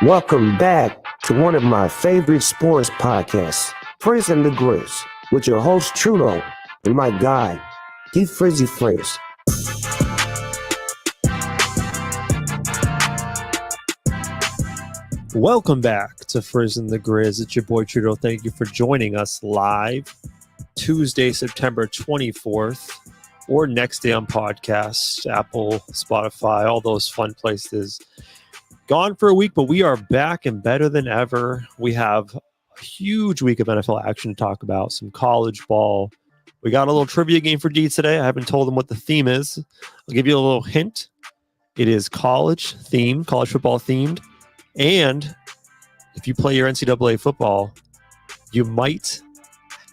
Welcome back to one of my favorite sports podcasts, Frizz and the Grizz, with your host Trudeau and my guy, Frizzy Frizz. Welcome back to Frizz and the Grizz. It's your boy Trudeau. Thank you for joining us live Tuesday, September 24th, or next day on podcasts, Apple, Spotify, all those fun places. Gone for a week, but we are back and better than ever. We have a huge week of NFL action to talk about, some college ball. We got a little trivia game for D today. I haven't told them what the theme is. I'll give you a little hint. It is college football themed. And if you play your NCAA football, you might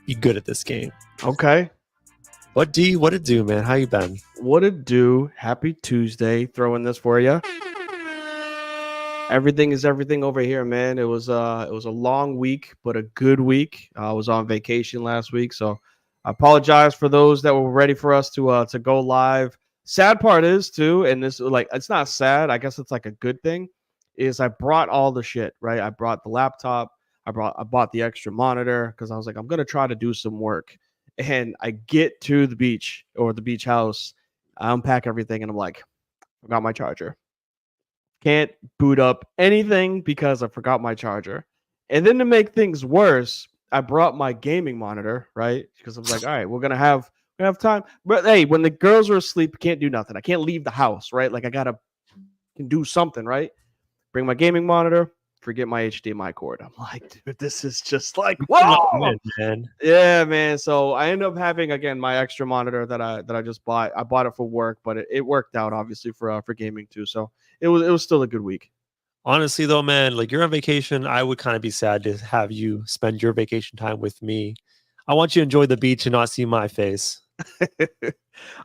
be good at this game. Okay. But D, what it do, man? How you been? What it do? Happy Tuesday. Throwing this for you. Everything is everything over here, man. It was a long week, but a good week. I was on vacation last week, so I apologize for those that were ready for us to go live. Sad part is too, and this it's not sad. I guess it's like a good thing. Is I brought all the shit, right? I brought the laptop. I bought the extra monitor because I was like, I'm gonna try to do some work. And I get to the beach or the beach house, I unpack everything, and I'm like, forgot my charger. Can't boot up anything because I forgot my charger. And then to make things worse, I brought my gaming monitor, right? Because I was like, all right, we're gonna have time. But hey, when the girls are asleep, can't do nothing. I can't leave the house, right? Like I can do something, right? Bring my gaming monitor, forget my HDMI cord. I'm like, dude, this is just like, whoa, man. Yeah, man. So I end up having again my extra monitor that I just bought. I bought it for work, but it worked out obviously for gaming too. So it was still a good week. Honestly, though, man, like you're on vacation, I would kind of be sad to have you spend your vacation time with me. I want you to enjoy the beach and not see my face.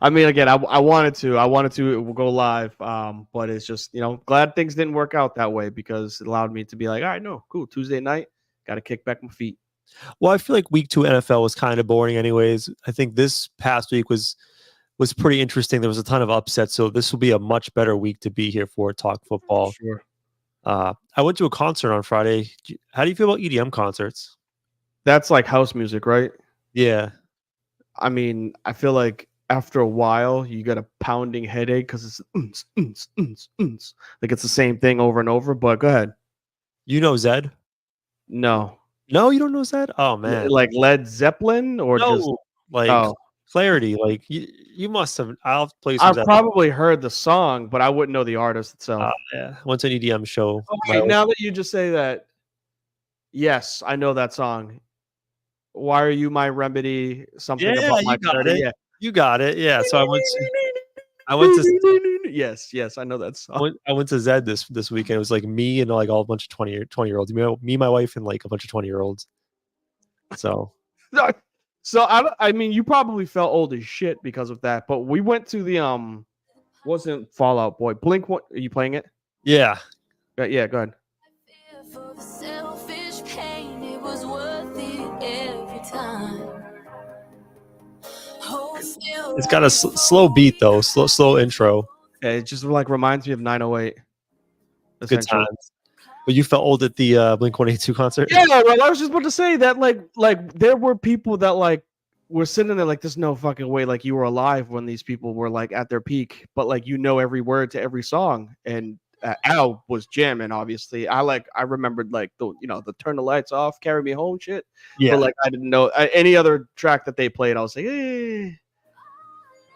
I mean, again, I wanted to go live, but it's just glad things didn't work out that way because it allowed me to be like, all right, no, cool. Tuesday night, got to kick back my feet. Well, I feel like week 2 NFL was kind of boring, anyways. I think this past week was pretty interesting. There was a ton of upsets, so this will be a much better week to be here for Talk Football. Sure. I went to a concert on Friday. How do you feel about EDM concerts? That's like house music, right? Yeah. I mean, I feel like after a while, you get a pounding headache because it's like it's the same thing over and over. But go ahead. You know Zed? No, you don't know Zed? Oh man, like Led Zeppelin or no, just like Clarity. Like you must have. I'll play some. I've Zed. probably heard the song, but I wouldn't know the artist itself. Yeah, went to an EDM show. Okay, now that you just say that, yes, I know that song. Why are you my remedy? Something about my charity. Yeah, you got it. Yeah. So I went to. Yes, I know that song. I went to Zed this weekend. It was like me and like all a bunch of 20-year-olds. Me, my wife, and like a bunch of 20-year-olds. So. So I mean, you probably felt old as shit because of that. But we went to the wasn't Fallout Boy. Blink. What are you playing it? Yeah. Yeah. Go ahead. It's got a slow beat though, slow intro. Yeah, it just like reminds me of 908. Good times. But you felt old at the Blink-182 concert? Yeah, well, I was just about to say that like there were people that like were sitting there like there's no fucking way like you were alive when these people were like at their peak, but like every word to every song. And Al was jamming, obviously. I remembered like the turn the lights off, carry me home shit. Yeah. But like I didn't know any other track that they played. I was like, hey,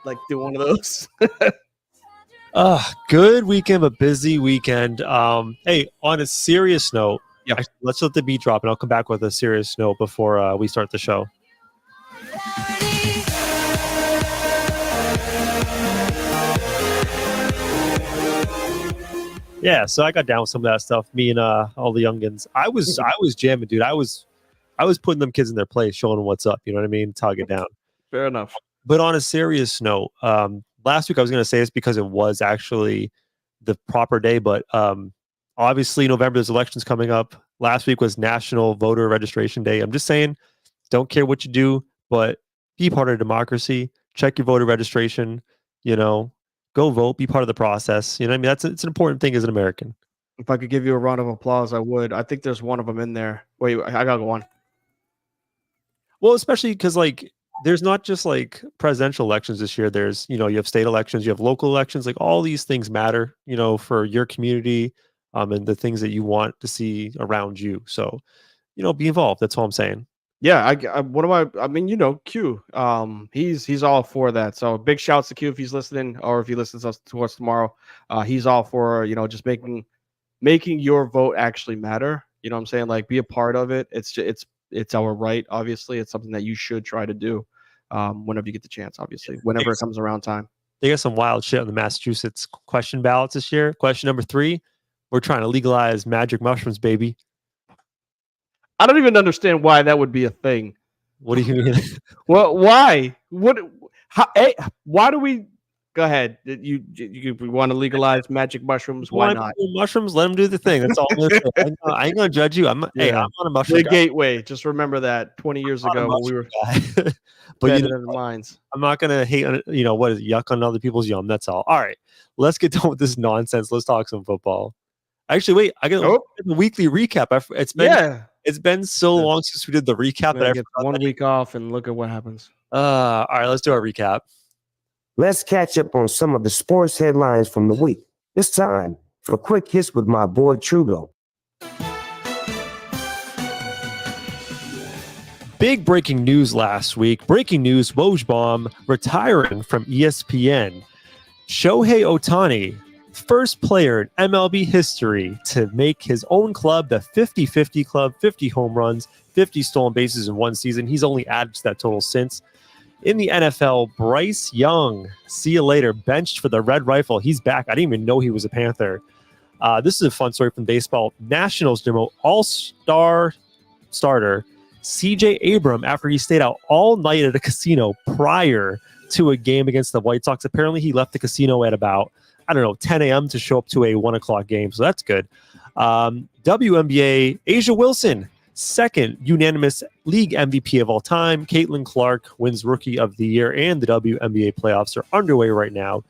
like do one of those. Good weekend, but busy weekend. Hey, on a serious note, let's let the beat drop, and I'll come back with a serious note before we start the show. Yeah, so I got down with some of that stuff. Me and all the youngins. I was jamming, dude. I was putting them kids in their place, showing them what's up. You know what I mean? That's how I get down. Fair enough. But on a serious note, last week I was going to say this because it was actually the proper day, but obviously November there's elections coming up. Last week was National Voter Registration Day. I'm just saying, don't care what you do, but be part of democracy. Check your voter registration. go vote, be part of the process. You know what I mean? It's an important thing as an American. If I could give you a round of applause, I would. I think there's one of them in there. Wait, I gotta go on. Well, especially because like there's not just like presidential elections this year. There's, you have state elections, you have local elections, like all these things matter, for your community, and the things that you want to see around you. So, be involved. That's all I'm saying. Yeah, Q. He's all for that. So big shouts to Q if he's listening, or if he listens to us tomorrow. He's all for just making your vote actually matter. You know what I'm saying? Like, be a part of it. It's our right. Obviously, it's something that you should try to do whenever you get the chance. Obviously, whenever it comes around time. They got some wild shit on the Massachusetts question ballots this year. Question number 3: we're trying to legalize magic mushrooms, baby. I don't even understand why that would be a thing. What do you mean? Well, why? Why do we? Go ahead. You want to legalize magic mushrooms? Why not? Mushrooms, let them do the thing. That's all I'm gonna say. I ain't gonna judge you. Hey, I'm on a mushroom. The gateway. Just remember that 20 years ago when we were but in the minds. I'm not gonna hate on what is yuck on other people's yum. That's all. All right, let's get done with this nonsense. Let's talk some football. Actually, wait. I got the weekly recap. It's been so long since we did the recap that I get 1 week off and look at what happens. All right, let's do our recap. Let's catch up on some of the sports headlines from the week. It's time for quick hits with my boy Trudeau. Big breaking news last week. Breaking news, Woj retiring from ESPN. Shohei Ohtani, first player in MLB history to make his own club the 50-50 club, 50 home runs, 50 stolen bases in one season. He's only added to that total since. In the NFL, Bryce Young, see you later, benched for the Red Rifle. He's back. I didn't even know he was a Panther. This is a fun story from baseball. Nationals demo all-star starter CJ Abram after he stayed out all night at a casino prior to a game against the White Sox. Apparently, he left the casino at about 10 a.m. to show up to a 1 o'clock game. So that's good. WNBA, Asia Wilson, second unanimous league MVP of all time. Caitlin Clark wins Rookie of the Year, and the WNBA playoffs are underway right now.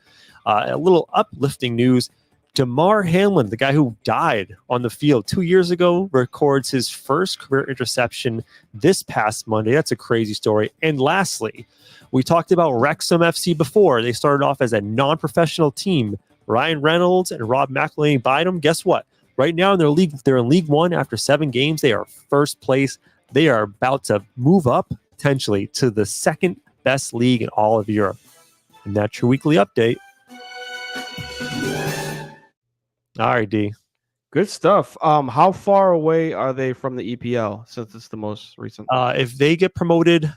A little uplifting news. DeMar Hamlin, the guy who died on the field 2 years ago, records his first career interception this past Monday. That's a crazy story. And lastly, we talked about Wrexham FC before. They started off as a non-professional team. Ryan Reynolds and Rob McElhenney Bynum. Guess what? Right now in they're in League One after 7 games. They are first place. They are about to move up potentially to the second best league in all of Europe. And that's your weekly update. All right, D. Good stuff. How far away are they from the EPL since it's the most recent? If they get promoted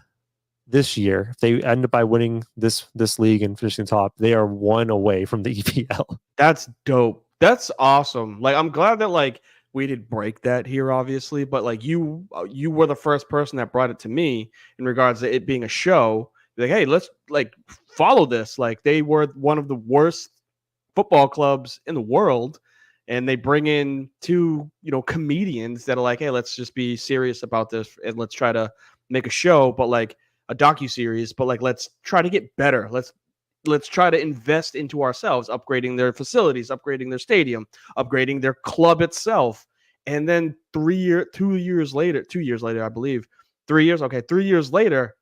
this year, if they end up by winning this league and finishing top, they are 1 away from the EPL. That's dope. That's awesome. Like, I'm glad that we did break that here, obviously, but you were the first person that brought it to me in regards to it being a show. Like, hey, let's follow this. Like, they were one of the worst football clubs in the world, and they bring in 2 comedians that are like, hey, let's just be serious about this and let's try to make a show, but a docuseries, but let's try to get better. Let's try to invest into ourselves, upgrading their facilities, upgrading their stadium, upgrading their club itself. And then 2 years later, I believe, 3 years. Okay, 3 years later,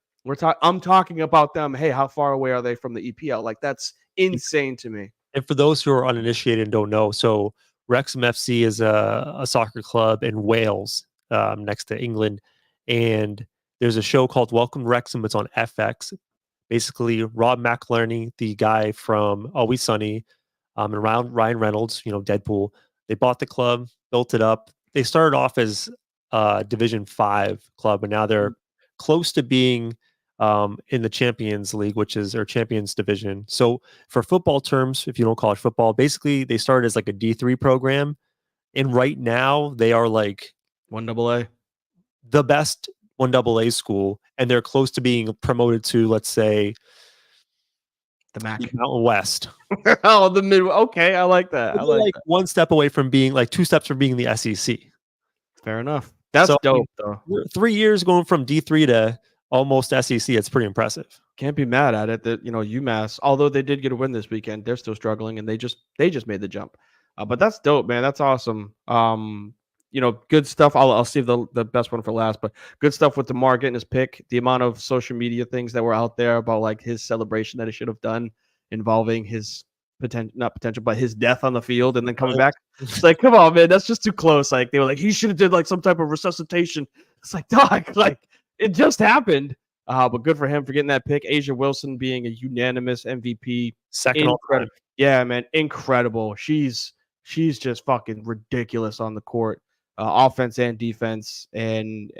I'm talking about them. Hey, how far away are they from the EPL? That's insane to me. And for those who are uninitiated and don't know, so Wrexham FC is a soccer club in Wales, next to England, and there's a show called Welcome to Wrexham. It's on FX. Basically, Rob McElhenney, the guy from Always Sunny, and Ryan Reynolds, Deadpool, they bought the club, built it up. They started off as a Division 5 club, and now they're close to being in the Champions League, which is their Champions Division. So for football terms, if you don't call it football, basically they started as a D3 program, and right now they are 1AA, the best 1AA school, and they're close to being promoted to, let's say, the MAC, Mountain West. Oh, the mid. Okay, I like that. I like that. 1 step away from being 2 steps from being the SEC. Fair enough. That's dope, though. 3 years going from D3 to almost SEC. It's pretty impressive. Can't be mad at it that UMass, although they did get a win this weekend, they're still struggling, and they just made the jump. But that's dope, man. That's awesome. Good stuff. I'll save the best one for last, but good stuff with DeMar getting his pick. The amount of social media things that were out there about like his celebration that he should have done involving his not potential, but his death on the field and then coming back. It's like, come on, man, that's just too close. Like they were like, he should have did like some type of resuscitation. It's like, dog, like it just happened. But good for him for getting that pick. Asia Wilson being a unanimous MVP. Second all time. Yeah, man, incredible. She's just fucking ridiculous on the court, offense and defense, and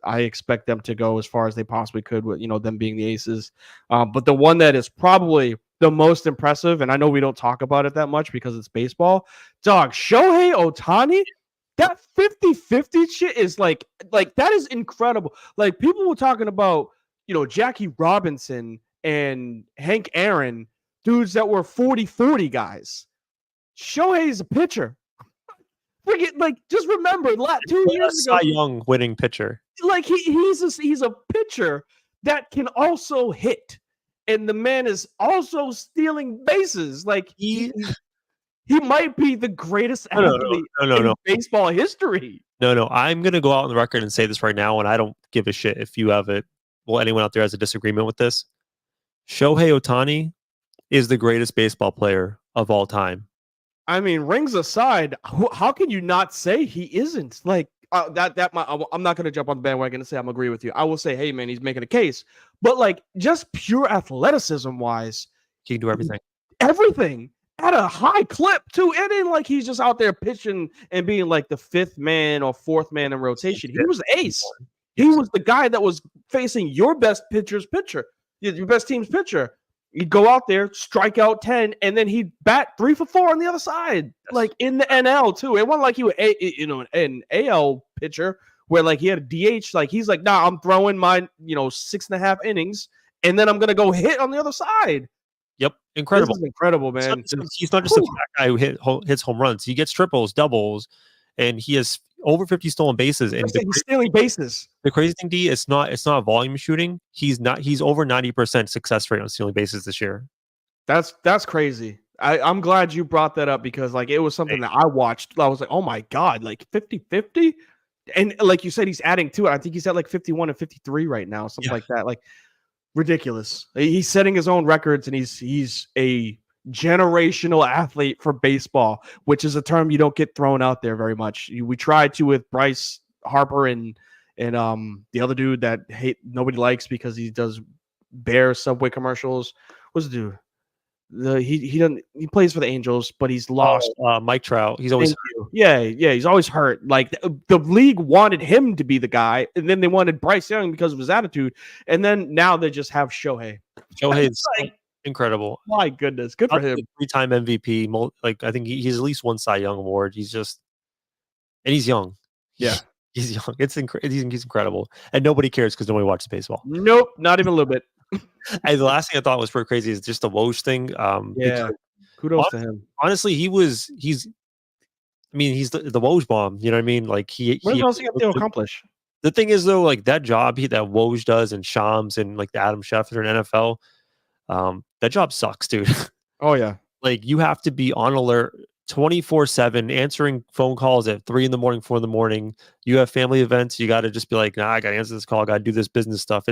I expect them to go as far as they possibly could with them being the aces. But the one that is probably the most impressive, and I know we don't talk about it that much because it's baseball, dog, Shohei Ohtani, that 50-50 shit is like that is incredible. Like people were talking about, Jackie Robinson and Hank Aaron, dudes that were 40-40 guys. Shohei's a pitcher. Just remember, 2 years ago, Cy Young winning pitcher. Like he's a pitcher that can also hit, and the man is also stealing bases. Like he might be the greatest athlete in baseball history. No. I'm gonna go out on the record and say this right now, and I don't give a shit if you have it. Well, anyone out there has a disagreement with this. Shohei Ohtani is the greatest baseball player of all time. I mean, rings aside, how can you not say he isn't? Like I'm not going to jump on the bandwagon and say I'm agree with you. I will say, hey man, he's making a case, but like just pure athleticism wise, he can do everything at a high clip too. It ain't like he's just out there pitching and being like the fifth man or fourth man in rotation. He was the ace. He was the guy that was facing your best pitcher's pitcher, your best team's pitcher. He'd go out there, strike out 10, and then he'd bat 3 for 4 on the other side, like in the NL too. It wasn't like he was an AL pitcher where like he had a DH. Like he's like, nah, I'm throwing my 6.5 innings, and then I'm gonna go hit on the other side. Yep, incredible, this is incredible, man. He's not just a guy who hits home runs. He gets triples, doubles, and he has over 50 stolen bases. And he's stealing bases. The crazy thing, D, it's not volume shooting. He's over 90% success rate on stealing bases this year. That's crazy. I'm glad you brought that up because like it was something that I watched. I was like, oh my God, like 50-50. And like you said, he's adding to it. I think he's at like 51 and 53 right now, something like that. Like ridiculous. He's setting his own records and he's a generational athlete for baseball, which is a term you don't get thrown out there very much. We tried to with Bryce Harper and the other dude that nobody likes because he does Bear Subway commercials. What's the dude? He plays for the Angels, but he's lost. Mike Trout. He's always he's always hurt. Like the league wanted him to be the guy, and then they wanted Bryce Young because of his attitude, and then now they just have Shohei. Shohei is incredible. My goodness, good for him. 3-time MVP. Like I think he's at least one Cy Young award. He's young. Yeah, he's young. He's incredible, and nobody cares because nobody watches baseball. Nope, not even a little bit. The last thing I thought was pretty crazy is just the Woj thing. Kudos to him. Honestly, he's the Woj bomb. You know what I mean? Like what else he got to accomplish? The thing is though, like that job that Woj does and Shams and like the Adam Schefter in NFL, that job sucks, dude. Oh yeah. Like you have to be on alert 24/7, answering phone calls at 3 a.m, 4 a.m. You have family events. You got to just be like, nah, I got to answer this call. I got to do this business stuff.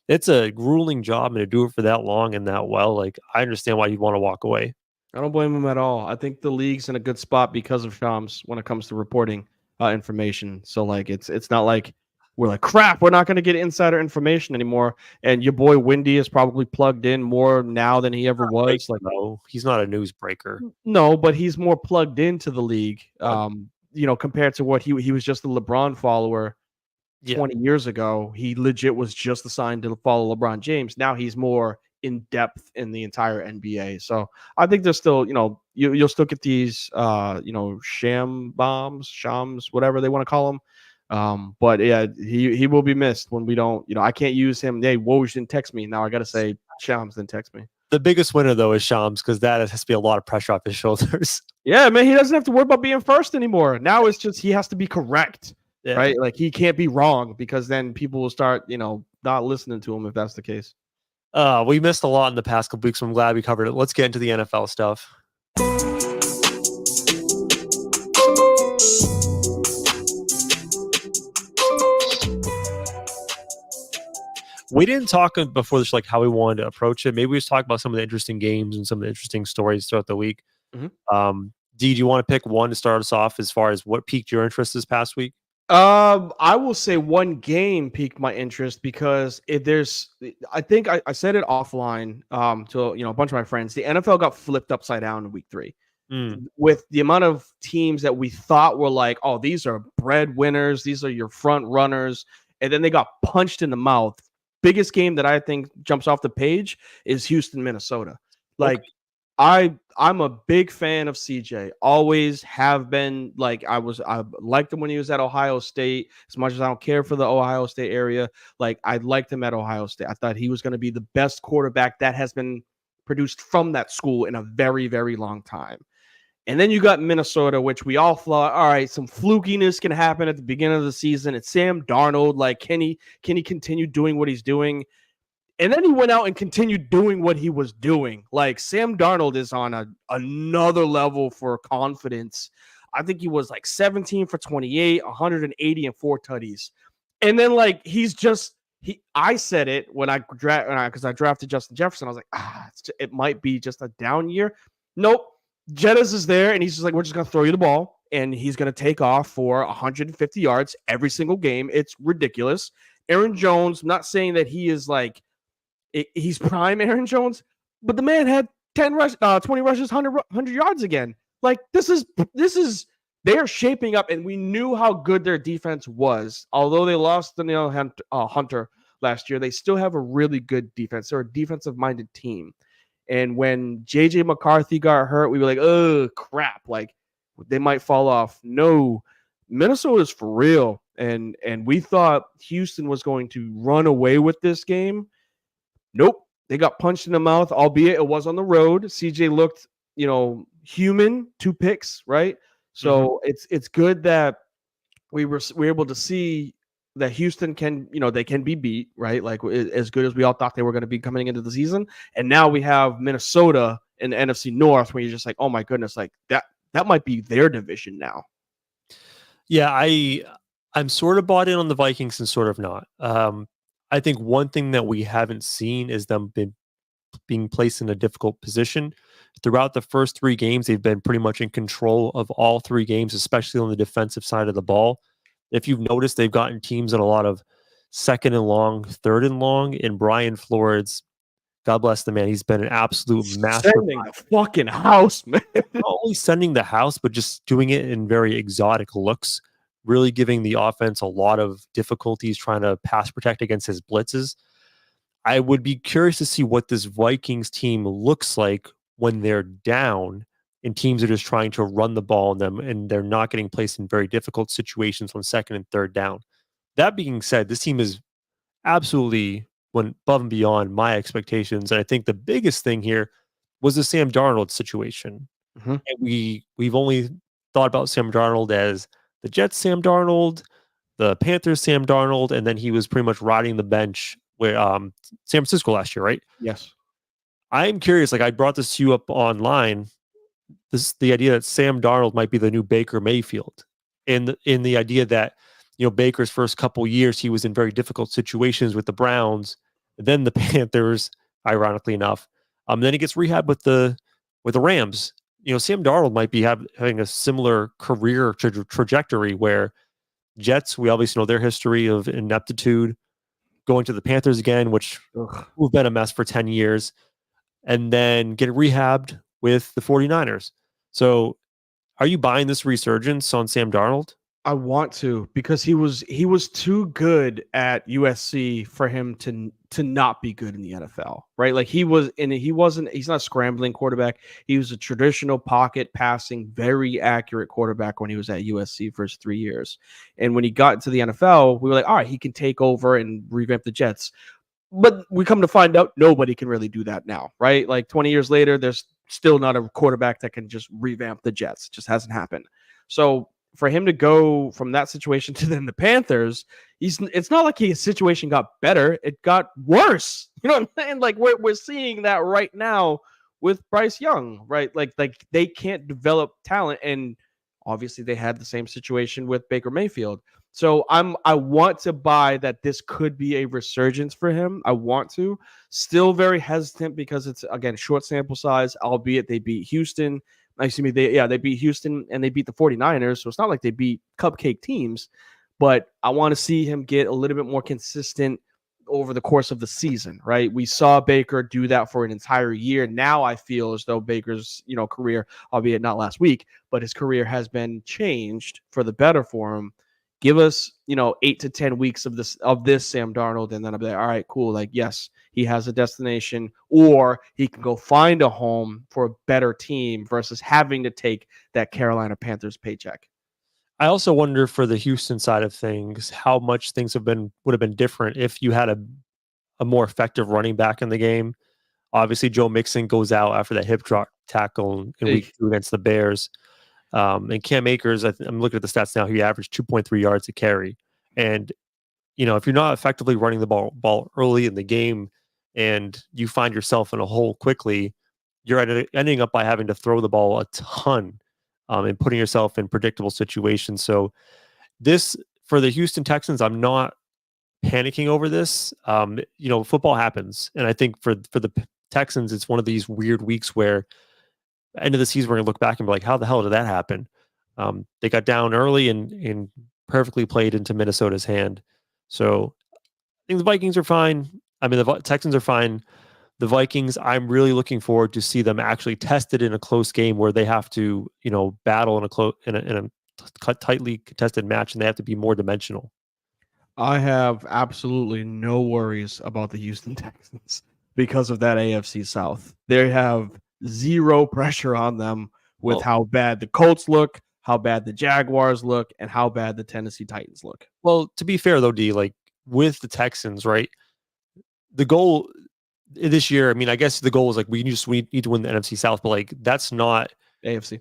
It's a grueling job, and to do it for that long and that well, like I understand why you'd want to walk away. I don't blame him at all. I think the league's in a good spot because of Shams when it comes to reporting information. So like it's not like we're like crap, we're not going to get insider information anymore. And your boy Windy is probably plugged in more now than he ever was. Like no, he's not a newsbreaker. No, but he's more plugged into the league. Compared to what he was just a LeBron follower. 20 years ago, he legit was just assigned to follow LeBron James. Now he's more in depth in the entire NBA. So I think there's still, you'll still get these, shams, whatever they want to call them. But yeah, he will be missed when we don't, I can't use him. Hey, Woj didn't text me. Now I got to say Shams didn't text me. The biggest winner though is Shams because that has to be a lot of pressure off his shoulders. Yeah, man, he doesn't have to worry about being first anymore. Now it's just he has to be correct. Yeah. right? Like he can't be wrong because then people will start, not listening to him if that's the case. We missed a lot in the past couple weeks, so I'm glad we covered it. Let's get into the NFL stuff. We didn't talk before this, like how we wanted to approach it. Maybe we just talk about some of the interesting games and some of the interesting stories throughout the week. D, do you want to pick one to start us off as far as what piqued your interest this past week? I will say one game piqued my interest because I think I said it offline to a bunch of my friends. The NFL got flipped upside down in week 3 with the amount of teams that we thought were like, oh, these are breadwinners, these are your front runners, and then they got punched in the mouth. Biggest game that I think jumps off the page is Houston, Minnesota. Like, okay. I'm a big fan of CJ. Always have been. Like I liked him when he was at Ohio State. As much as I don't care for the Ohio State area, like I liked him at Ohio State. I thought he was going to be the best quarterback that has been produced from that school in a very, very long time. And then you got Minnesota, which we all thought, all right, some flukiness can happen at the beginning of the season. It's Sam Darnold. Like, can he continue doing what he's doing? And then he went out and continued doing what he was doing. Like, Sam Darnold is on another level for confidence. I think he was like 17 for 28, 180 and 4 tutties. And then like I said it when I drafted Justin Jefferson. I was like, it might be just a down year. Nope. Jettas is there, and he's just like, we're just going to throw you the ball, and he's going to take off for 150 yards every single game. It's ridiculous. Aaron Jones, I'm not saying that he is like, he's prime Aaron Jones, but the man had 20 rushes, 100 yards again. Like, this is they are shaping up, and we knew how good their defense was. Although they lost Danielle Hunter last year, they still have a really good defense. They're a defensive-minded team. And when J.J. McCarthy got hurt, we were like, oh, crap. Like, they might fall off. No, Minnesota's for real. And we thought Houston was going to run away with this game. Nope. They got punched in the mouth, albeit it was on the road. CJ looked, human, 2 picks, right? So it's good that we were able to see that Houston can, they can be beat, right? Like as good as we all thought they were going to be coming into the season. And now we have Minnesota in the NFC North where you're just like, oh my goodness, like that might be their division now. Yeah, I'm sort of bought in on the Vikings and sort of not. I think one thing that we haven't seen is them being placed in a difficult position. Throughout the first 3 games, they've been pretty much in control of all 3 games, especially on the defensive side of the ball. If you've noticed, they've gotten teams in a lot of 2nd and long, 3rd and long, and Brian Flores, God bless the man, he's been an absolute master. Sending the fucking house, man. Not only sending the house, but just doing it in very exotic looks, really giving the offense a lot of difficulties trying to pass protect against his blitzes. I would be curious to see what this Vikings team looks like when they're down and teams are just trying to run the ball on them and they're not getting placed in very difficult situations on 2nd and 3rd down. That being said, this team is absolutely went above and beyond my expectations. And I think the biggest thing here was the Sam Darnold situation. And we've only thought about Sam Darnold as the Jets Sam Darnold, the Panthers Sam Darnold, and then he was pretty much riding the bench with San Francisco last year, right? Yes. I'm curious, like I brought this to you up online, the idea that Sam Darnold might be the new Baker Mayfield, and in the idea that Baker's first couple years he was in very difficult situations with the Browns, then the Panthers, ironically enough, then he gets rehabbed with the Rams. Sam Darnold might be having a similar career trajectory where Jets, we obviously know their history of ineptitude, going to the Panthers again, which who've been a mess for 10 years, and then get rehabbed with the 49ers. So are you buying this resurgence on Sam Darnold? I want to, because he was too good at USC for him to not be good in the NFL, right? Like he's not a scrambling quarterback. He was a traditional pocket passing, very accurate quarterback when he was at USC for his 3 years. And when he got into the NFL, we were like, all right, he can take over and revamp the Jets. But we come to find out nobody can really do that now, right? Like 20 years later, there's still not a quarterback that can just revamp the Jets. It just hasn't happened. So for him to go from that situation to then the Panthers, it's not like his situation got better; it got worse. You know what I'm saying? Like we're seeing that right now with Bryce Young, right? Like they can't develop talent, and obviously they had the same situation with Baker Mayfield. So I want to buy that this could be a resurgence for him. I want to. Still very hesitant because it's again short sample size, albeit they beat Houston. Excuse me, they beat Houston and they beat the 49ers. So it's not like they beat cupcake teams, but I want to see him get a little bit more consistent over the course of the season, right? We saw Baker do that for an entire year. Now I feel as though Baker's, career, albeit not last week, but his career has been changed for the better for him. Give us, 8 to 10 weeks of this Sam Darnold, and then I'll be like, all right, cool. Like, yes, he has a destination, or he can go find a home for a better team versus having to take that Carolina Panthers paycheck. I also wonder for the Houston side of things, how much things would have been different if you had a more effective running back in the game. Obviously, Joe Mixon goes out after that hip drop tackle in week 2 against the Bears. And Cam Akers, I'm looking at the stats now, he averaged 2.3 yards a carry. And, if you're not effectively running the ball early in the game and you find yourself in a hole quickly, you're ending up by having to throw the ball a ton and putting yourself in predictable situations. So this, for the Houston Texans, I'm not panicking over this. Football happens. And I think for the Texans, it's one of these weird weeks where end of the season, we're going to look back and be like, how the hell did that happen? They got down early and perfectly played into Minnesota's hand. So I think the Vikings are fine. I mean, the Texans are fine. The Vikings, I'm really looking forward to see them actually tested in a close game where they have to, battle in a tightly contested match, and they have to be more dimensional. I have absolutely no worries about the Houston Texans because of that AFC South. They have zero pressure on them with how bad the Colts look, how bad the Jaguars look, and how bad the Tennessee Titans look. Well, to be fair though, D, like with the Texans, right? The goal this year, I mean, I guess the goal is like we need to win the NFC South, but like that's not AFC.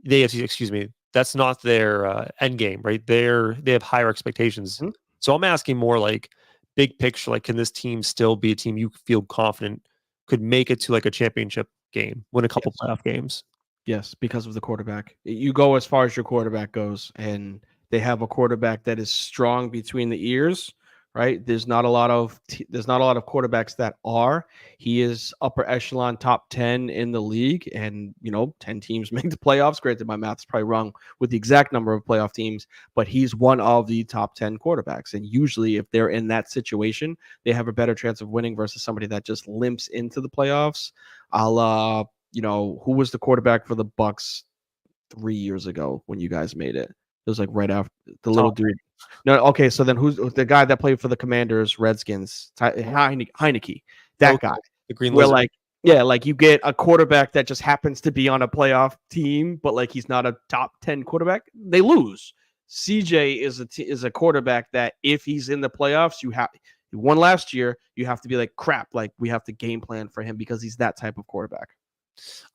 The AFC, excuse me. That's not their end game, right? They have higher expectations. Mm-hmm. So I'm asking more like big picture, like can this team still be a team you feel confident could make it to like a championship game, win a couple playoff games? Yes, because of the quarterback. You go as far as your quarterback goes, and they have a quarterback that is strong between the ears, right? There's not a lot of quarterbacks that are. He is upper echelon, top 10 in the league, and 10 teams make the playoffs. Granted, my math is probably wrong with the exact number of playoff teams, but he's one of the top 10 quarterbacks. And usually, if they're in that situation, they have a better chance of winning versus somebody that just limps into the playoffs. Who was the quarterback for the Bucks 3 years ago when you guys made it? It was like right after the little dude. No, okay. So then who's the guy that played for the Commanders, Redskins? Heineke. That guy. The Green Lizard. Like you get a quarterback that just happens to be on a playoff team, but like he's not a top 10 quarterback. They lose. CJ is a quarterback that if he's in the playoffs, he won last year. You have to be like crap. Like we have to game plan for him because he's that type of quarterback.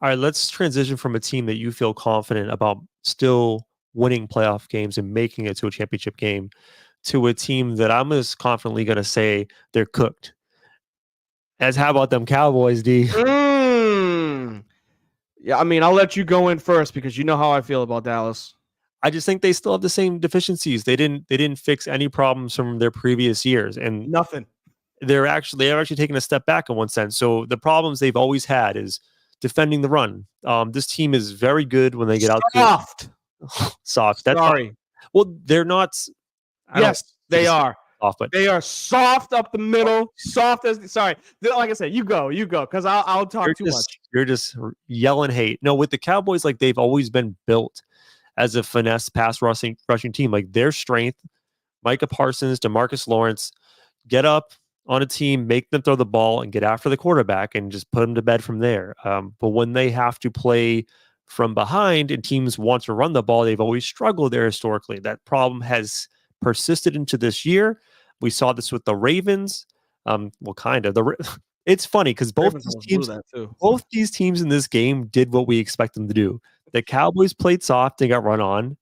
All right, let's transition from a team that you feel confident about still winning playoff games and making it to a championship game to a team that I'm as confidently going to say they're cooked. As how about them Cowboys, D? Yeah, I mean, I'll let you go in first because you know how I feel about Dallas. I just think they still have the same deficiencies. They didn't fix any problems from their previous years, and nothing. They're actually taken a step back in one sense. So the problems they've always had is defending the run. This team is very good when they get soft. Soft. That's sorry. Fine. Well, they're not. Yes, they are. Soft, but they are soft up the middle. Soft as sorry. Like I said, you go, because I'll talk too much. You're just yelling hate. No, with the Cowboys, like they've always been built as a finesse pass rushing team. Like their strength, Micah Parsons, DeMarcus Lawrence, get up on a team, make them throw the ball and get after the quarterback and just put them to bed from there. But when they have to play from behind and teams want to run the ball, they've always struggled there historically. That problem has persisted into this year. We saw this with the Ravens. Kind of. It's funny because both these teams in this game did what we expect them to do. The Cowboys played soft and got run on.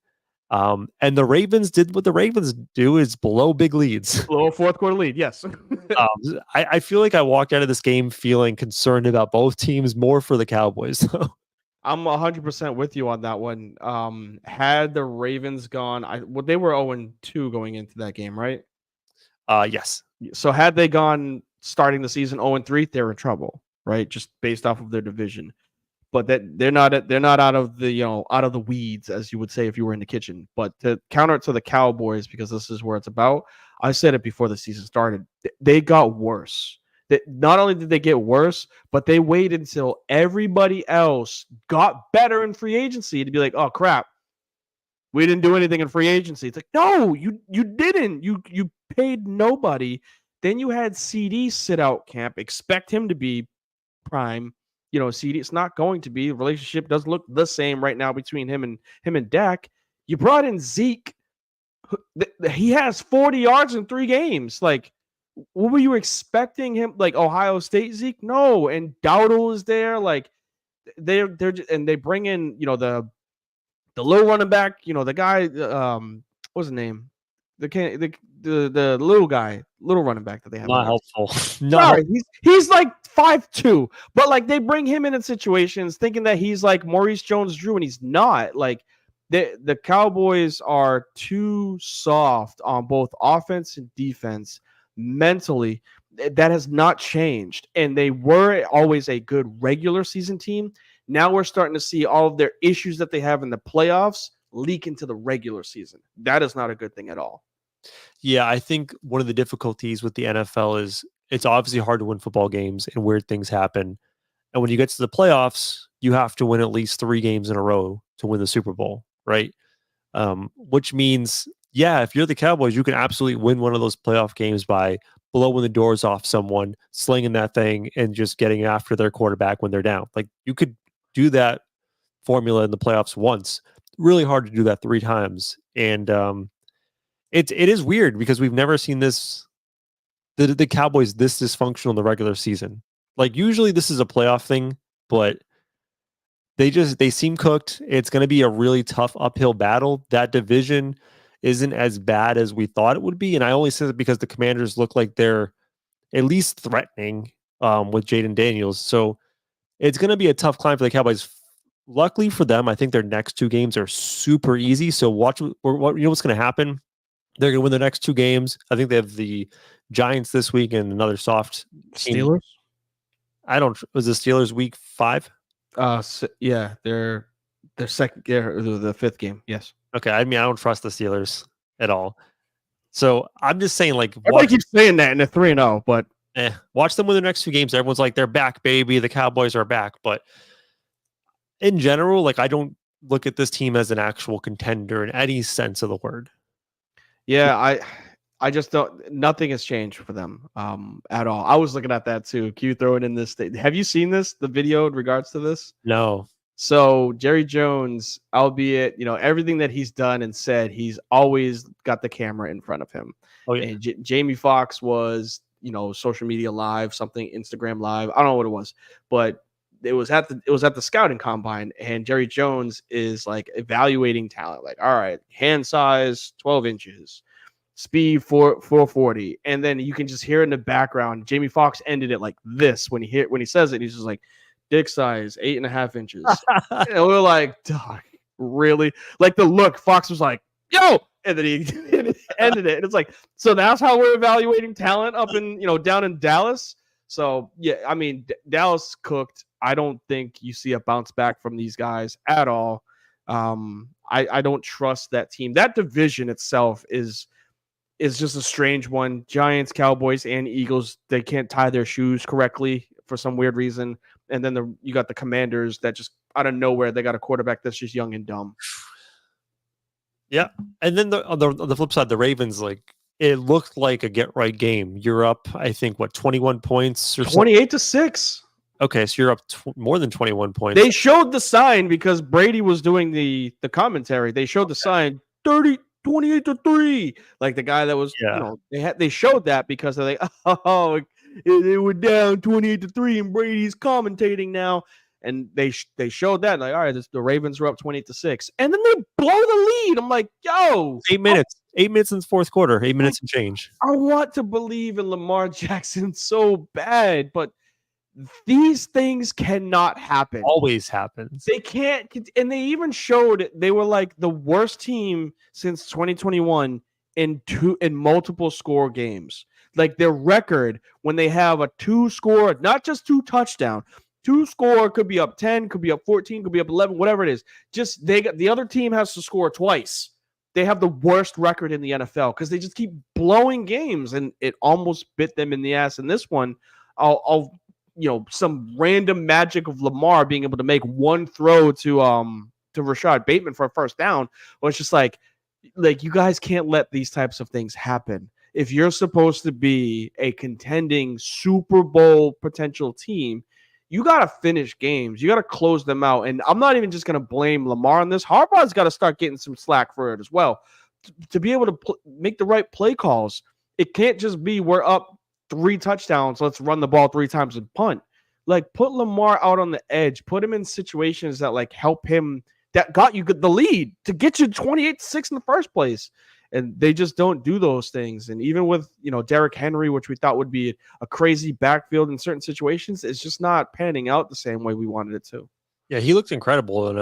And the Ravens did what the Ravens do, is blow big leads. Little fourth quarter lead, yes. I feel like I walked out of this game feeling concerned about both teams, more for the Cowboys. I'm 100% with you on that one. Had the Ravens gone, they were 0-2 going into that game, right? Yes. So had they gone starting the season 0-3, they're in trouble, right? Just based off of their division. But that they're not out of the out of the weeds, as you would say if you were in the kitchen. But to counter it to the Cowboys, because this is where it's about, I said it before the season started, they got worse. That not only did they get worse, but they waited until everybody else got better in free agency to be like, oh crap, we didn't do anything in free agency. It's like, no, you didn't. You paid nobody. Then you had CD sit out camp, expect him to be prime. CD, it's not going to be. The relationship doesn't look the same right now between him and Dak. You brought in Zeke. He has 40 yards in 3 games. Like, what were you expecting him? Like Ohio State Zeke? No. And Dowdle is there. Like, they're and they bring in the little running back. The guy. What's his name? The little guy, little running back that they have. Not helpful. Sorry, he's like 5'2", but like they bring him in situations thinking that he's like Maurice Jones-Drew, and he's not. Like the Cowboys are too soft on both offense and defense mentally. That has not changed, and they were always a good regular season team. Now we're starting to see all of their issues that they have in the playoffs leak into the regular season. That is not a good thing at all. Yeah, I think one of the difficulties with the NFL is it's obviously hard to win football games and weird things happen. And when you get to the playoffs, you have to win at least 3 games in a row to win the Super Bowl, right? Which means, yeah, if you're the Cowboys, you can absolutely win one of those playoff games by blowing the doors off someone, slinging that thing, and just getting after their quarterback when they're down. Like, you could do that formula in the playoffs once. Really hard to do that 3 times. And it is weird because we've never seen this, the Cowboys this dysfunctional in the regular season. Like, usually this is a playoff thing, but they seem cooked. It's going to be a really tough uphill battle. That division isn't as bad as we thought it would be. And I only say that because the Commanders look like they're at least threatening with Jaden Daniels. So it's going to be a tough climb for the Cowboys. Luckily for them, I think their next 2 games are super easy. So watch what's going to happen. They're going to win their next 2 games. I think they have the Giants this week and another soft Steelers. Was the Steelers week 5? Yeah, they're second. The 5th game. Yes. Okay. I mean, I don't trust the Steelers at all. So I'm just saying, like, everybody keeps saying that, and they're 3-0, but watch them win their next 2 games. Everyone's like, they're back, baby. The Cowboys are back. But in general, like, I don't look at this team as an actual contender in any sense of the word. Yeah, I just don't. Nothing has changed for them at all. I was looking at that too. Can you throw it in this? Have you seen the video in regards to this? No. So Jerry Jones, albeit everything that he's done and said, he's always got the camera in front of him. Oh yeah. And Jamie Foxx was social media live, something Instagram live. I don't know what it was, but it was at the scouting combine, and Jerry Jones is like evaluating talent. Like, all right, hand size 12 inches. Speed 440, and then you can just hear in the background. Jamie Foxx ended it like this when he says it. He's just like, dick size 8.5 inches, and we're like, dog, really? Like the look. Fox was like, yo, and then he ended it. And it's like, so that's how we're evaluating talent up in down in Dallas. So yeah, I mean, Dallas cooked. I don't think you see a bounce back from these guys at all. I don't trust that team. That division itself is just a strange one. Giants, Cowboys, and Eagles, they can't tie their shoes correctly for some weird reason. And then you got the Commanders that just out of nowhere, they got a quarterback that's just young and dumb. Yeah. And then on the flip side, the Ravens, like, it looked like a get-right game. You're up, I think, 21 points? Or 28-6. Okay, so you're up more than 21 points. They showed the sign because Brady was doing the commentary. They showed the sign, 28-3, like the guy that was, they showed that because they're like, oh, it went down 28-3, and Brady's commentating now. And they showed that, like, all right, the Ravens were up 28-6, and then they blow the lead. I'm like, yo, 8 minutes. 8 minutes in the fourth quarter. 8 minutes and change. I want to believe in Lamar Jackson so bad, but these things cannot happen. Always happens. They can't, and they even showed they were like the worst team since 2021 in multiple score games. Like their record when they have a 2-score, not just 2 touchdown, 2-score, could be up 10, could be up 14, could be up 11, whatever it is. Just the other team has to score twice. They have the worst record in the NFL because they just keep blowing games, and it almost bit them in the ass. In this one, I'll some random magic of Lamar being able to make one throw to Rashad Bateman for a first down. Well, it's just like you guys can't let these types of things happen. If you're supposed to be a contending Super Bowl potential team, you got to finish games. You got to close them out. And I'm not even just going to blame Lamar on this. Harbaugh's got to start getting some slack for it as well. To be able to make the right play calls, it can't just be we're up 3 touchdowns, let's run the ball 3 times and punt. Like, put Lamar out on the edge. Put him in situations that, like, help him, that got you the lead to get you 28-6 in the first place. And they just don't do those things. And even with, Derrick Henry, which we thought would be a crazy backfield in certain situations, it's just not panning out the same way we wanted it to. Yeah, he looked incredible in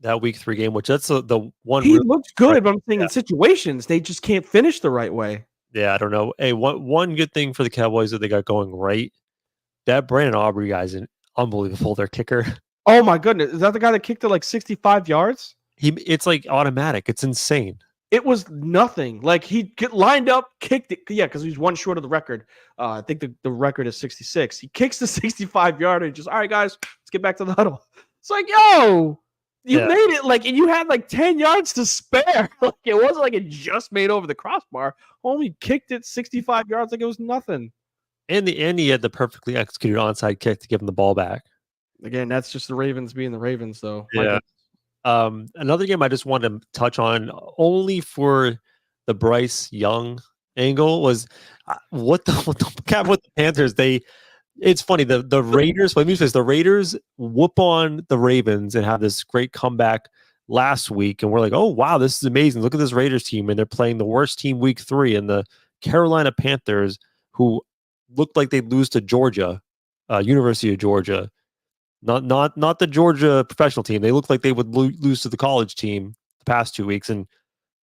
that week 3 game, which that's the one. He looks good, but I'm saying in situations, they just can't finish the right way. Yeah, I don't know. Hey, one good thing for the Cowboys that they got going right, that Brandon Aubrey guy's unbelievable. Their kicker. Oh, my goodness. Is that the guy that kicked it like 65 yards? It's like automatic. It's insane. It was nothing. Like, he lined up, kicked it. Yeah, because he's one short of the record. I think the record is 66. He kicks the 65-yarder and just, all right, guys, let's get back to the huddle. It's like, yo, you made it, like, and you had like 10 yards to spare. Like, it wasn't like it just made over the crossbar. Only kicked it 65 yards like it was nothing. And he had the perfectly executed onside kick to give him the ball back. Again, that's just the Ravens being the Ravens, though. Yeah. Another game I just wanted to touch on, only for the Bryce Young angle, was what the Panthers. It's funny, the Raiders. Let me say, the Raiders whoop on the Ravens and have this great comeback last week, and we're like, oh wow, this is amazing. Look at this Raiders team, and they're playing the worst team week 3, and the Carolina Panthers, who looked like they'd lose to Georgia, University of Georgia. Not the Georgia professional team. They looked like they would lose to the college team the past 2 weeks. And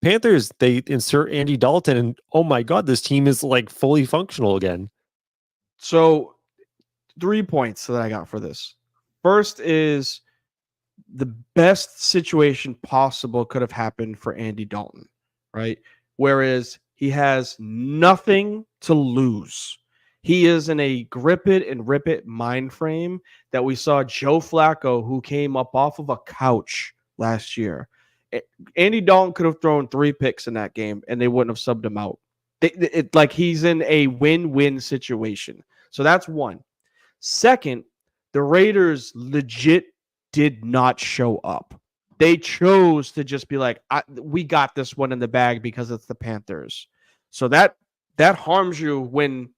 Panthers, they insert Andy Dalton, and oh my God, this team is like fully functional again. So 3 points that I got for this. First is the best situation possible could have happened for Andy Dalton, right? Whereas he has nothing to lose. He is in a grip it and rip it mind frame that we saw Joe Flacco, who came up off of a couch last year. Andy Dalton could have thrown 3 picks in that game, and they wouldn't have subbed him out. Like, he's in a win-win situation. So that's one. Second, the Raiders legit did not show up. They chose to just be like, we got this one in the bag because it's the Panthers. So that harms you when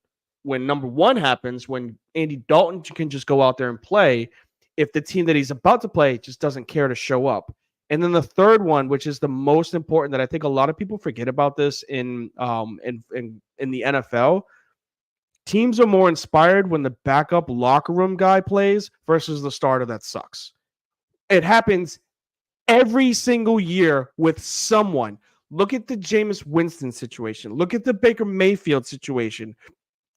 number one happens, when Andy Dalton can just go out there and play, if the team that he's about to play just doesn't care to show up. And then the third one, which is the most important, that I think a lot of people forget about this in the NFL, teams are more inspired when the backup locker room guy plays versus the starter that sucks. It happens every single year with someone. Look at the Jameis Winston situation. Look at the Baker Mayfield situation.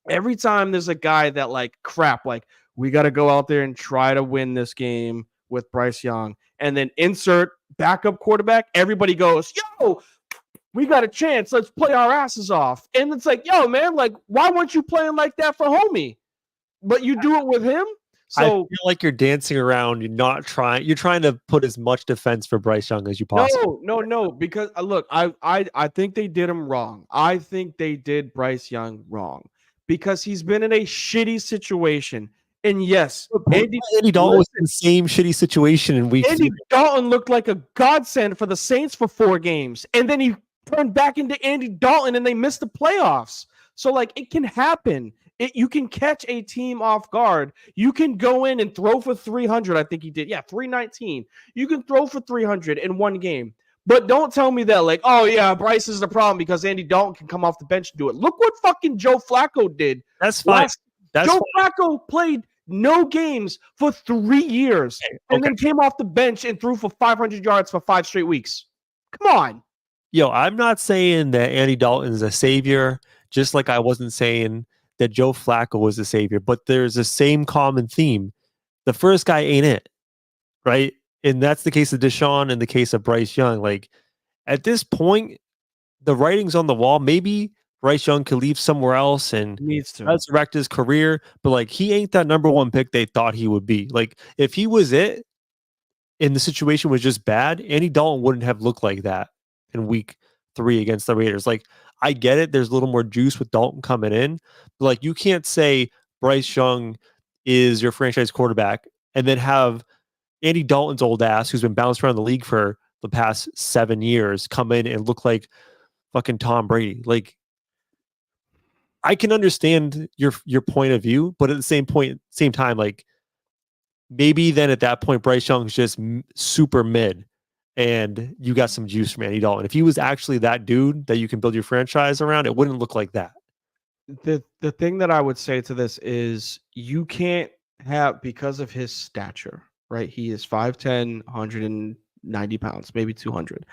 Every time there's a guy that, like, crap, like, we got to go out there and try to win this game with Bryce Young, and then insert backup quarterback, everybody goes, yo, we got a chance. Let's play our asses off. And it's like, yo, man, like, why weren't you playing like that for homie? But you do it with him? So I feel like you're dancing around. You're trying to put as much defense for Bryce Young as you possibly. No, because look, I think they did him wrong. I think they did Bryce Young wrong, because he's been in a shitty situation. And yes, Andy Dalton was in the same shitty situation in week 3. Andy Dalton looked like a godsend for the Saints for 4 games. And then he turned back into Andy Dalton and they missed the playoffs. So, like, it can happen. You can catch a team off guard. You can go in and throw for 300. I think he did. Yeah, 319. You can throw for 300 in one game. But don't tell me that, like, oh, yeah, Bryce is the problem because Andy Dalton can come off the bench and do it. Look what fucking Joe Flacco did. That's fine. Joe Flacco played no games for 3 years and then came off the bench and threw for 500 yards for 5 straight weeks. Come on. Yo, I'm not saying that Andy Dalton is a savior, just like I wasn't saying that Joe Flacco was a savior, but there's the same common theme. The first guy ain't it, right? And that's the case of Deshaun and the case of Bryce Young. Like, at this point, the writing's on the wall. Maybe Bryce Young could leave somewhere else and needs to resurrect his career, but like, he ain't that number one pick they thought he would be. Like, if he was it and the situation was just bad, Andy Dalton wouldn't have looked like that in week 3 against the Raiders. Like, I get it. There's a little more juice with Dalton coming in. But like, you can't say Bryce Young is your franchise quarterback and then have Andy Dalton's old ass, who's been bounced around the league for the past 7 years, come in and look like fucking Tom Brady. Like, I can understand your point of view, but at the same time, like, maybe then at that point, Bryce Young's just super mid and you got some juice from Andy Dalton. If he was actually that dude that you can build your franchise around, it wouldn't look like that. The thing that I would say to this is you can't have, because of his stature, right? He is 5'10", 190 pounds, maybe 200.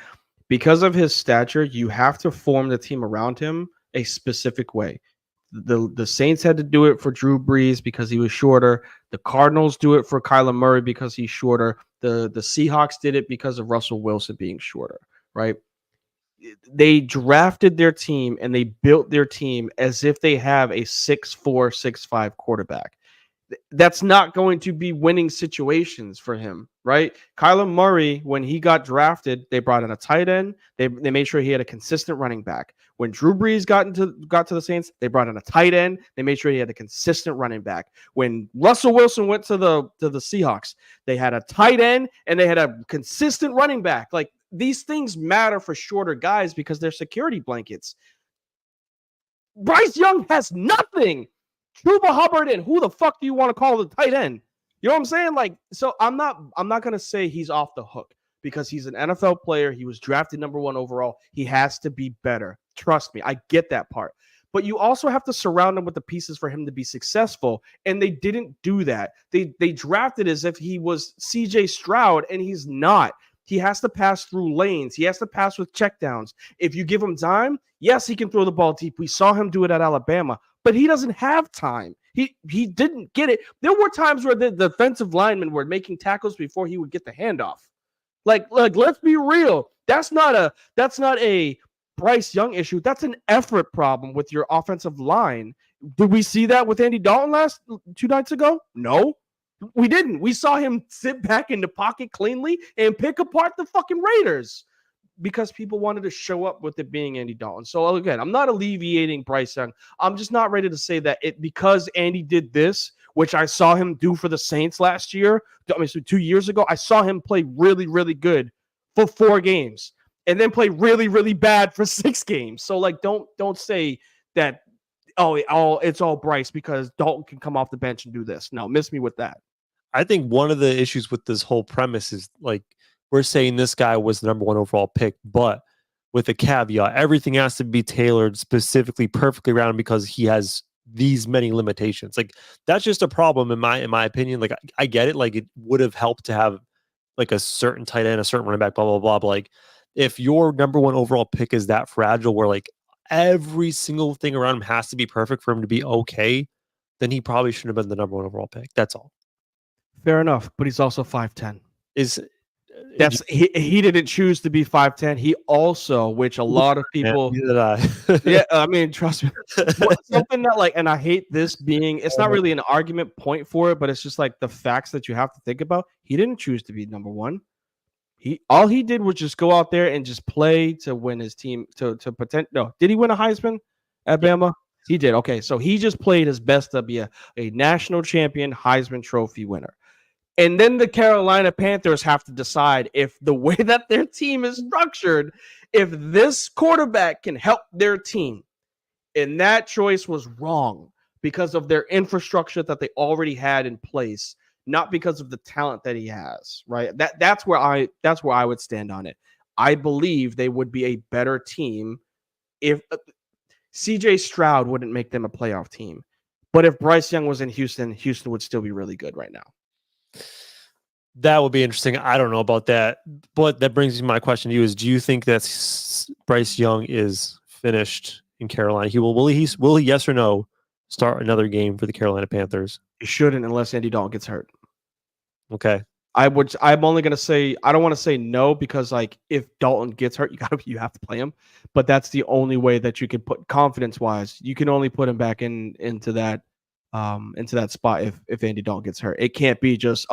Because of his stature, you have to form the team around him a specific way. The Saints had to do it for Drew Brees because he was shorter. The Cardinals do it for Kyler Murray because he's shorter. The Seahawks did it because of Russell Wilson being shorter, right? They drafted their team and they built their team as if they have a 6'4", 6'5" quarterback. That's not going to be winning situations for him, right? Kyler Murray, when he got drafted, they brought in a tight end. They made sure he had a consistent running back. When Drew Brees got to the Saints, they brought in a tight end. They made sure he had a consistent running back. When Russell Wilson went to the Seahawks, they had a tight end and they had a consistent running back. Like, these things matter for shorter guys because they're security blankets. Bryce Young has nothing. Chuba Hubbard and who the fuck do you want to call the tight end? You know what I'm saying? Like, so I'm not going to say he's off the hook because he's an NFL player. He was drafted number 1 overall. He has to be better. Trust me. I get that part. But you also have to surround him with the pieces for him to be successful. And they didn't do that. They drafted as if he was CJ Stroud, and he's not. He has to pass through lanes. He has to pass with checkdowns. If you give him time, yes, he can throw the ball deep. We saw him do it at Alabama. But he doesn't have time. He didn't get it. There were times where the defensive linemen were making tackles before he would get the handoff. Like let's be real. That's not a Bryce Young issue. That's an effort problem with your offensive line. Did we see that with Andy Dalton 2 nights ago? No, we didn't. We saw him sit back in the pocket cleanly and pick apart the fucking Raiders, because people wanted to show up with it being Andy Dalton. So again, I'm not alleviating Bryce Young. I'm just not ready to say that because Andy did this, which I saw him do for the Saints last year. I mean, so 2 years ago, I saw him play really, really good for 4 games and then play really, really bad for 6 games. So like, don't say that, it's all Bryce because Dalton can come off the bench and do this. No, miss me with that. I think one of the issues with this whole premise is, like, we're saying this guy was the number 1 overall pick, but with a caveat, everything has to be tailored specifically, perfectly around him because he has these many limitations. Like, that's just a problem in my opinion. Like, I get it. Like, it would have helped to have like a certain tight end, a certain running back, blah, blah, blah. But like, if your number 1 overall pick is that fragile where like every single thing around him has to be perfect for him to be okay, then he probably shouldn't have been the number 1 overall pick. That's all. Fair enough. But he's also 5'10". He didn't choose to be 5'10". He also, which a lot of people, yeah, I mean, trust me, something that like, and I hate this being, it's not really an argument point for it, but it's just like the facts that you have to think about. He didn't choose to be number 1. All he did was just go out there and just play to win his team to pretend. No, did he win a Heisman at Bama? He did. Okay, so he just played his best to be a national champion Heisman Trophy winner. And then the Carolina Panthers have to decide if the way that their team is structured, if this quarterback can help their team. And that choice was wrong because of their infrastructure that they already had in place, not because of the talent that he has, right? That's where I would stand on it. I believe they would be a better team if CJ Stroud wouldn't make them a playoff team. But if Bryce Young was in Houston, Houston would still be really good right now. That would be interesting. I don't know about that. But that brings me to my question to you is, do you think that Bryce Young is finished in Carolina? Will he, yes or no, start another game for the Carolina Panthers? He shouldn't unless Andy Dalton gets hurt. Okay. I'm only gonna say I don't want to say no because like if Dalton gets hurt, you have to play him. But that's the only way that you can put confidence wise. You can only put him back into that spot if Andy Dalton gets hurt. It can't be just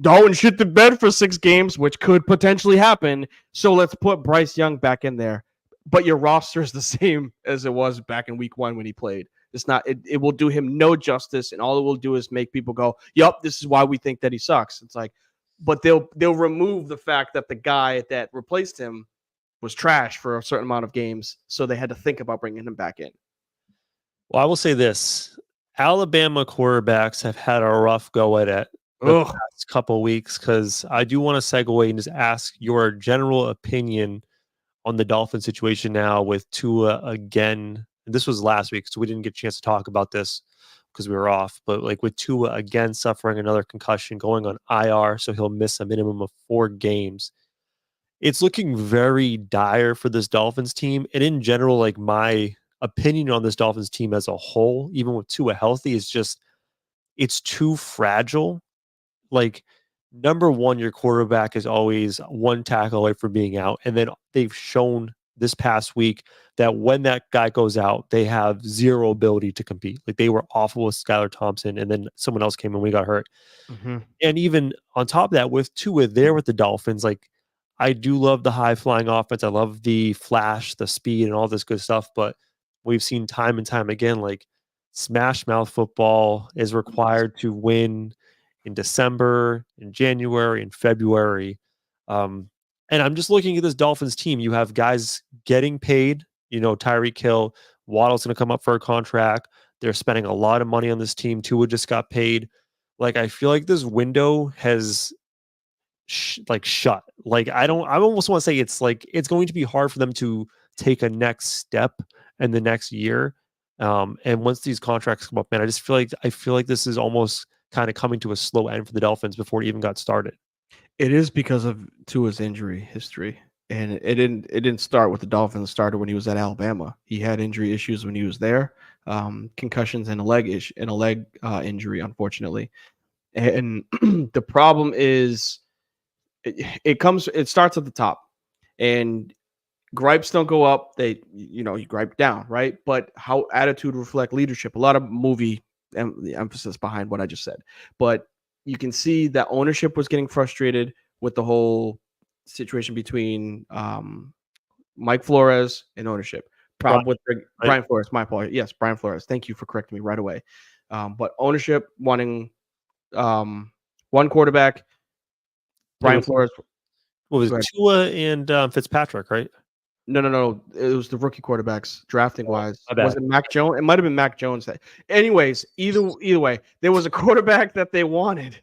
Dalton shit the bed for 6 games, which could potentially happen. So let's put Bryce Young back in there. But your roster is the same as it was back in week 1 when he played. It's not. It will do him no justice, and all it will do is make people go, "Yup, this is why we think that he sucks." It's like, but they'll remove the fact that the guy that replaced him was trash for a certain amount of games, so they had to think about bringing him back in. Well, I will say this: Alabama quarterbacks have had a rough go at it the past couple of weeks. Because I do want to segue and just ask your general opinion on the Dolphin situation now with Tua again. This was last week, so we didn't get a chance to talk about this because we were off. But like with Tua again suffering another concussion, going on IR, so he'll miss a minimum of 4 games. It's looking very dire for this Dolphins team. And in general, like my opinion on this Dolphins team as a whole, even with Tua healthy, is just it's too fragile. Like, number one, your quarterback is always one tackle away from being out. And then they've shown this past week that when that guy goes out, they have zero ability to compete. Like they were awful with Skylar Thompson, and then someone else came and we got hurt. Mm-hmm. And even on top of that, with Tua there with the Dolphins, like I do love the high flying offense. I love the flash, the speed, and all this good stuff. But we've seen time and time again, like smash mouth football is required to win in December, in January, in February. And I'm just looking at this Dolphins team. You have guys getting paid. You know, Tyreek Hill, Waddle's going to come up for a contract. They're spending a lot of money on this team. Tua just got paid. Like, I feel like this window has shut. Like, I almost want to say it's going to be hard for them to take a next step in the next year. And once these contracts come up, man, I feel like this is almost kind of coming to a slow end for the Dolphins before it even got started. It is because of Tua's injury history, and it didn't start with the Dolphins. It started when he was at Alabama. He had injury issues when he was there, concussions and a leg injury, unfortunately. And the problem is, it starts at the top, and gripes don't go up. You gripe down, right? But how attitude reflect leadership. A lot of movie the emphasis behind what I just said, but you can see that ownership was getting frustrated with the whole situation between Mike Flores and ownership. Problem with Brian Flores. My apologies. Yes, Brian Flores. Thank you for correcting me right away. But ownership wanting one quarterback. Brian Flores. What was it? Tua and Fitzpatrick, right? No. It was the rookie quarterbacks drafting wise. Was it Mac Jones? It might have been Mac Jones. Anyways, either way, there was a quarterback that they wanted,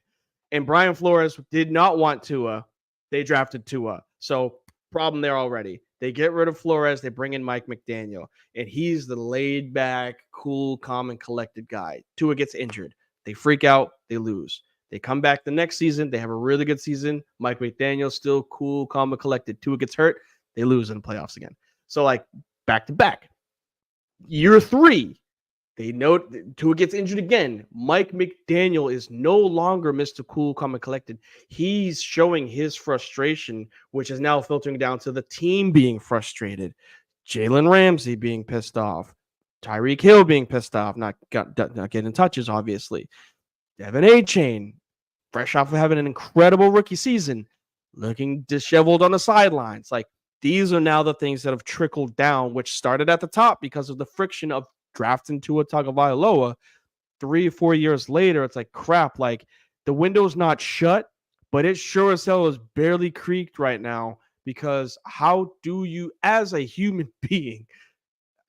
and Brian Flores did not want Tua. They drafted Tua. So problem there already. They get rid of Flores. They bring in Mike McDaniel, and he's the laid back, cool, calm, and collected guy. Tua gets injured. They freak out. They lose. They come back the next season. They have a really good season. Mike McDaniel still cool, calm, and collected. Tua gets hurt. They lose in the playoffs again. So, like, back to back. Year 3, they know Tua gets injured again. Mike McDaniel is no longer Mr. Cool, Calm, and Collected. He's showing his frustration, which is now filtering down to the team being frustrated. Jalen Ramsey being pissed off. Tyreek Hill being pissed off, not getting touches, obviously. Devin A-Chain, fresh off of having an incredible rookie season, looking disheveled on the sidelines. Like, these are now the things that have trickled down, which started at the top because of the friction of drafting Tua Tagovailoa. 3 or 4 years later, it's like, crap, like the window's not shut, but it sure as hell is barely creaked right now, because how do you, as a human being,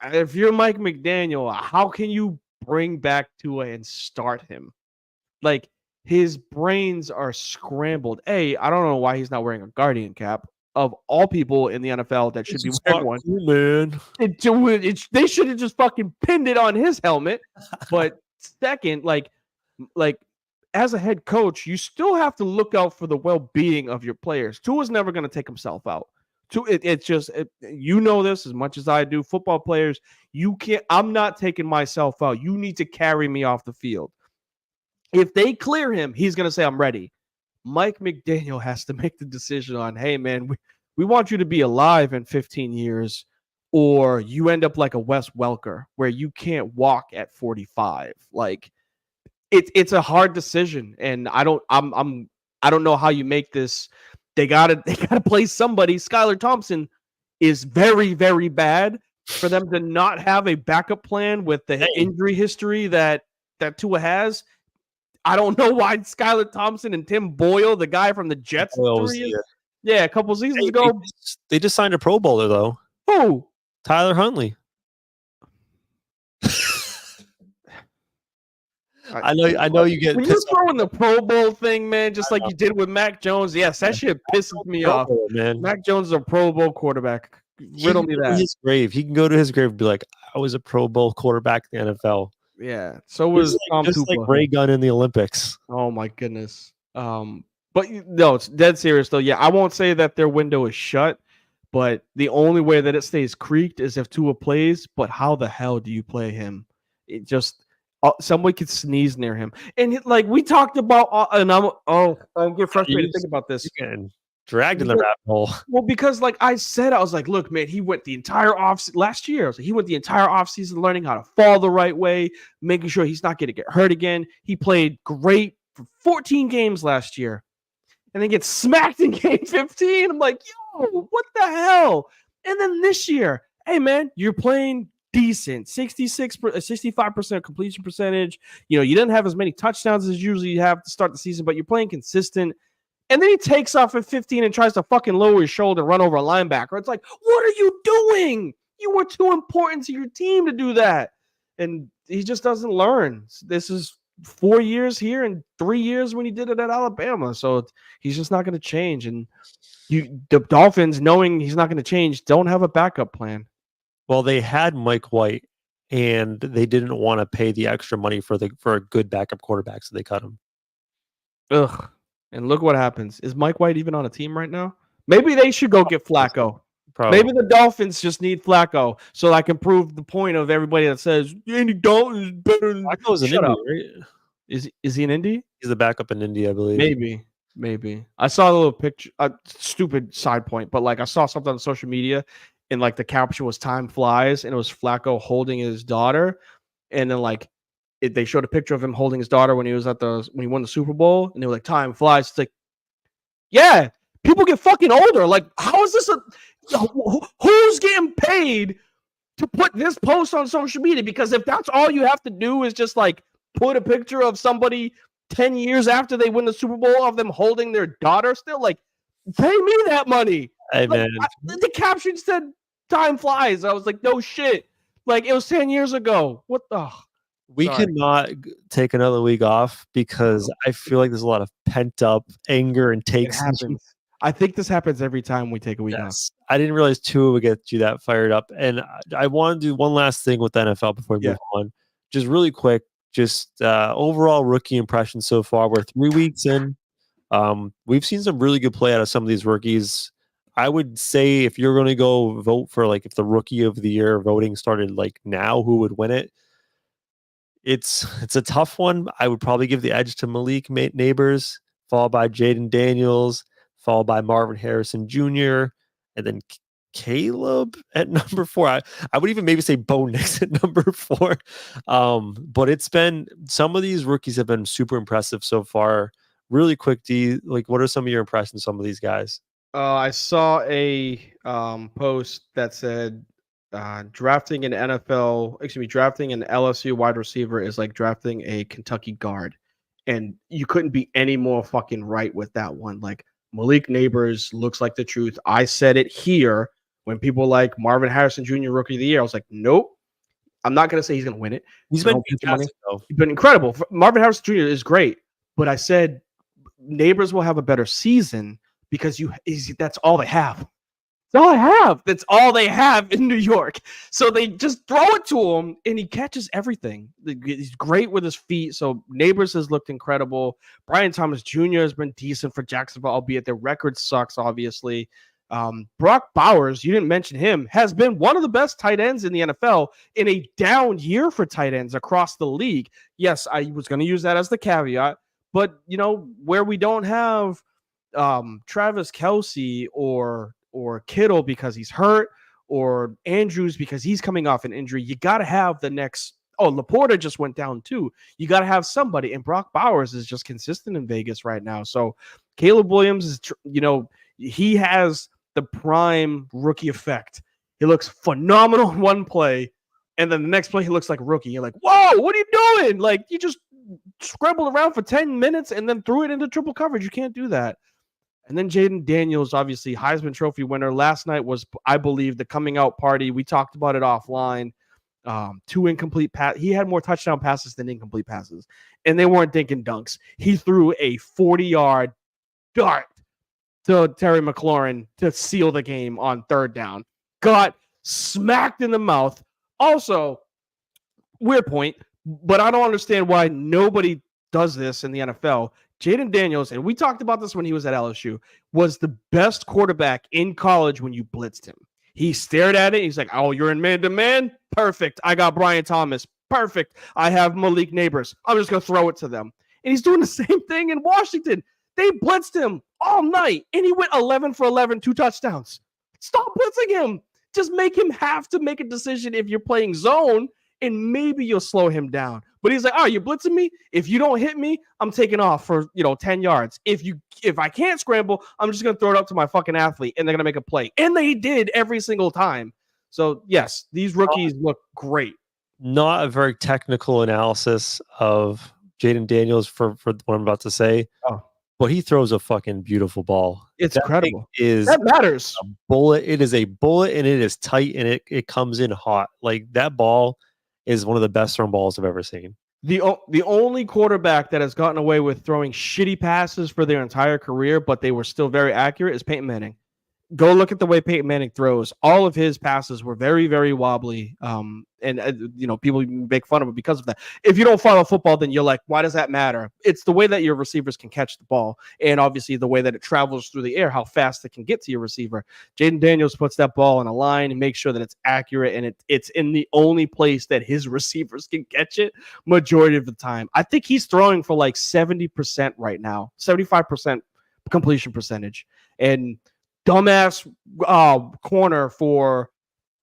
if you're Mike McDaniel, how can you bring back Tua and start him. Like, his brains are scrambled. I don't know why he's not wearing a Guardian cap. Of all people in the NFL that should be wearing one, cool, man. They should have just fucking pinned it on his helmet. But second, like as a head coach, you still have to look out for the well-being of your players. Tua's never going to take himself out. You know this as much as I do. Football players, you can't. I'm not taking myself out. You need to carry me off the field. If they clear him, he's going to say, I'm ready. Mike McDaniel has to make the decision on, hey, man, we want you to be alive in 15 years, or you end up like a Wes Welker where you can't walk at 45. Like, it's a hard decision, and I don't know how you make this. They gotta play somebody. Skylar Thompson is very, very bad. For them to not have a backup plan with the injury history that Tua has, I don't know why Skylar Thompson and Tim Boyle, the guy from the Jets, a couple seasons ago. They just signed a Pro Bowler, though. Who? Tyler Huntley. I know you get. When you're throwing the Pro Bowl thing, man, just like you did with Mac Jones, yes, that shit pisses me off. Man. Mac Jones is a Pro Bowl quarterback. Riddle me that. His grave. He can go to his grave and be like, I was a Pro Bowl quarterback in the NFL. Yeah. So was Tom just Tupa. like Ray Gunn in the Olympics. Oh my goodness. But no, it's dead serious though. Yeah, I won't say that their window is shut, but the only way that it stays creaked is if Tua plays. But how the hell do you play him? It just somebody could sneeze near him, and like we talked about, and I'm getting frustrated thinking about this. Dragged in the rabbit hole. Well, because like I said, I was like, look, man, he went the entire last year. I was like, he went the entire offseason learning how to fall the right way, making sure he's not going to get hurt again. He played great for 14 games last year, and then gets smacked in game 15. I'm like, yo, what the hell? And then this year, hey man, you're playing decent, 65% completion percentage. You know, you didn't have as many touchdowns as usually you have to start the season, but you're playing consistent. And then he takes off at 15 and tries to fucking lower his shoulder and run over a linebacker. It's like, what are you doing? You were too important to your team to do that. And he just doesn't learn. This is 4 years here and 3 years when he did it at Alabama. So he's just not going to change. And the Dolphins, knowing he's not going to change, don't have a backup plan. Well, they had Mike White, and they didn't want to pay the extra money for a good backup quarterback, so they cut him. Ugh. And look what happens. Is Mike White even on a team right now? Maybe they should go get Flacco. Probably. Maybe the Dolphins just need Flacco so I can prove the point of everybody that says Andy Dalton is better than Flacco's in Indy, right? Is he in Indy? He's a backup in Indy, I believe. Maybe. I saw a little picture, a stupid side point, but like I saw something on social media and like the caption was "Time flies" and it was Flacco holding his daughter, and then like they showed a picture of him holding his daughter when he won the Super Bowl, and they were like, "Time flies." It's like, yeah, people get fucking older. Like, how is this who's getting paid to put this post on social media? Because if that's all you have to do is just like put a picture of somebody 10 years after they win the Super Bowl of them holding their daughter still, like, pay me that money. Hey, man. The caption said "Time flies." I was like, no shit. Like, it was 10 years ago. What the? We cannot take another week off because I feel like there's a lot of pent up anger and takes. I think this happens every time we take a week off. I didn't realize Tua would get you that fired up. And I want to do one last thing with the NFL before we move on. Just really quick, overall rookie impressions so far. We're 3 weeks in. We've seen some really good play out of some of these rookies. I would say if you're going to go vote for like if the rookie of the year voting started like now, who would win it? It's a tough one. I would probably give the edge to Malik Neighbors, followed by Jaden Daniels, followed by Marvin Harrison Jr., and then Caleb at number 4. I would even maybe say Bo Nix at number 4. But it's been some of these rookies have been super impressive so far. Really quick, D, like what are some of your impressions of some of these guys? I saw a post that said drafting an LSU wide receiver is like drafting a Kentucky guard. And you couldn't be any more fucking right with that one. Like Malik Neighbors looks like the truth. I said it here when people like Marvin Harrison Jr. Rookie of the Year. I was like, nope. I'm not going to say he's going to win it. He's So been don't put your money. fantastic, though. He's been incredible. Marvin Harris Jr. is great, but I said Neighbors will have a better season because that's all they have. That's all I have. That's all they have in New York. So they just throw it to him, and he catches everything. He's great with his feet. So Neighbors has looked incredible. Brian Thomas Jr. has been decent for Jacksonville, albeit their record sucks, obviously. Brock Bowers, you didn't mention him, has been one of the best tight ends in the NFL in a down year for tight ends across the league. Yes, I was going to use that as the caveat, but where we don't have Travis Kelce or Kittle because he's hurt, or Andrews because he's coming off an injury, you got to have the next. Oh, Laporta just went down too. You got to have somebody, and Brock Bowers is just consistent in Vegas right now. So Caleb Williams is, he has the prime rookie effect. He looks phenomenal in one play, and then the next play he looks like a rookie. You're like, whoa, what are you doing? Like, you just scrambled around for 10 minutes and then threw it into triple coverage. You can't do that. And then Jaden Daniels, obviously Heisman Trophy winner. Last night was, I believe, the coming out party. We talked about it offline. 2 incomplete pass. He had more touchdown passes than incomplete passes, and they weren't dinking dunks. He threw a 40-yard dart to Terry McLaurin to seal the game on 3rd down. Got smacked in the mouth. Also, weird point, but I don't understand why nobody does this in the NFL. Jaden Daniels, and we talked about this when he was at LSU, was the best quarterback in college when you blitzed him. He stared at it. He's like, oh, you're in man-to-man? Perfect. I got Brian Thomas. Perfect. I have Malik Neighbors. I'm just going to throw it to them. And he's doing the same thing in Washington. They blitzed him all night, and he went 11 for 11, 2 touchdowns. Stop blitzing him. Just make him have to make a decision if you're playing zone, and maybe you'll slow him down. But he's like, oh, you're blitzing me? If you don't hit me, I'm taking off for 10 yards. If I can't scramble, I'm just going to throw it up to my fucking athlete, and they're going to make a play. And they did every single time. So, yes, these rookies look great. Not a very technical analysis of Jaden Daniels for what I'm about to say. Oh. But he throws a fucking beautiful ball. It's incredible. That matters. A bullet. It is a bullet, and it is tight, and it comes in hot. Like, that ball is one of the best thrown balls I've ever seen. The only quarterback that has gotten away with throwing shitty passes for their entire career, but they were still very accurate, is Peyton Manning. Go look at the way Peyton Manning throws. All of his passes were very, very wobbly. People make fun of it because of that. If you don't follow football, then you're like, why does that matter? It's the way that your receivers can catch the ball, and obviously the way that it travels through the air, how fast it can get to your receiver. Jaden Daniels puts that ball in a line and makes sure that it's accurate, and it's in the only place that his receivers can catch it majority of the time. I think he's throwing for like 70% right now, 75% completion percentage. And dumbass corner for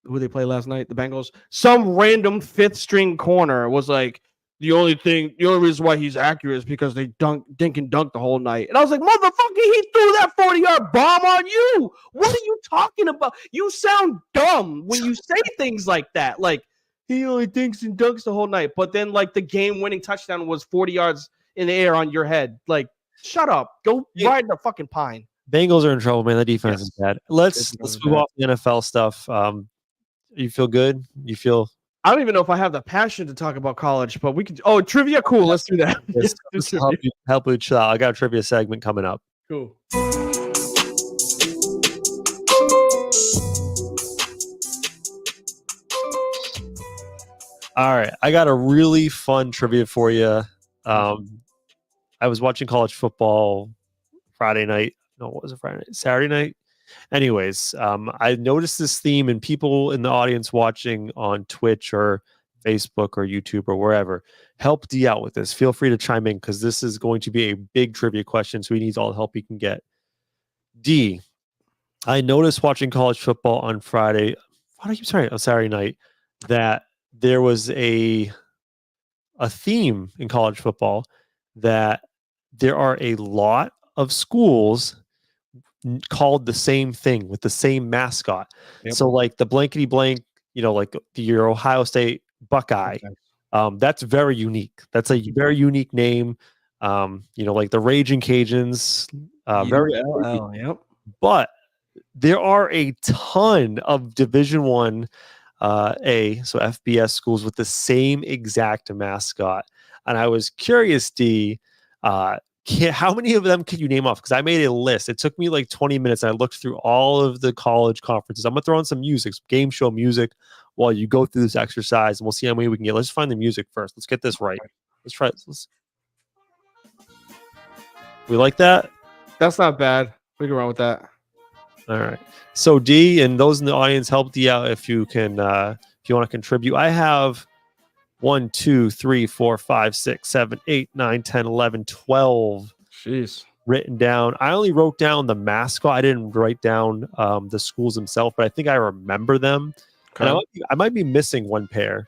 who they played last night, the Bengals. Some random 5th string corner was like, the only reason why he's accurate is because they dink and dunk the whole night. And I was like, motherfucker, he threw that 40-yard bomb on you. What are you talking about? You sound dumb when you say things like that. Like, he only dinks and dunks the whole night. But then, like, the game-winning touchdown was 40 yards in the air on your head. Like, shut up. Go ride the fucking pine. Bengals are in trouble, man. The defense is bad. Let's move off the NFL stuff. You feel good? I don't even know if I have the passion to talk about college, but we could. Oh, trivia, cool. Let's do that. Let's help you chill out. I got a trivia segment coming up. Cool. All right, I got a really fun trivia for you. I was watching college football Friday night. No, what was it? Friday night? Saturday night? Anyways, I noticed this theme, and people in the audience watching on Twitch or Facebook or YouTube or wherever, help D out with this. Feel free to chime in because this is going to be a big trivia question, so he needs all the help he can get. D, I noticed watching college football on Saturday night, that there was a theme in college football that there are a lot of schools called the same thing with the same mascot. Yep. So like the blankety blank, like your Ohio State Buckeye, that's very unique. That's a very unique name. Like the Raging Cajuns, very ULL, yep. But there are a ton of Division I so FBS schools with the same exact mascot. And I was curious, D, how many of them can you name off? Because I made a list. It took me like 20 minutes, and I looked through all of the college conferences. I'm going to throw in some music, some game show music, while you go through this exercise, and we'll see how many we can get. Let's find the music first. Let's get this right. Let's try this. We like that? That's not bad. We can run with that. All right. So D and those in the audience, help D out if you can, if you want to contribute. I have 1, 2, 3, 4, 5, 6, 7, 8, 9, 10, 11, 12 Jeez. written down. I only wrote down the mascot. I didn't write down the schools themselves, but I think I remember them. Okay. And I might be missing one pair,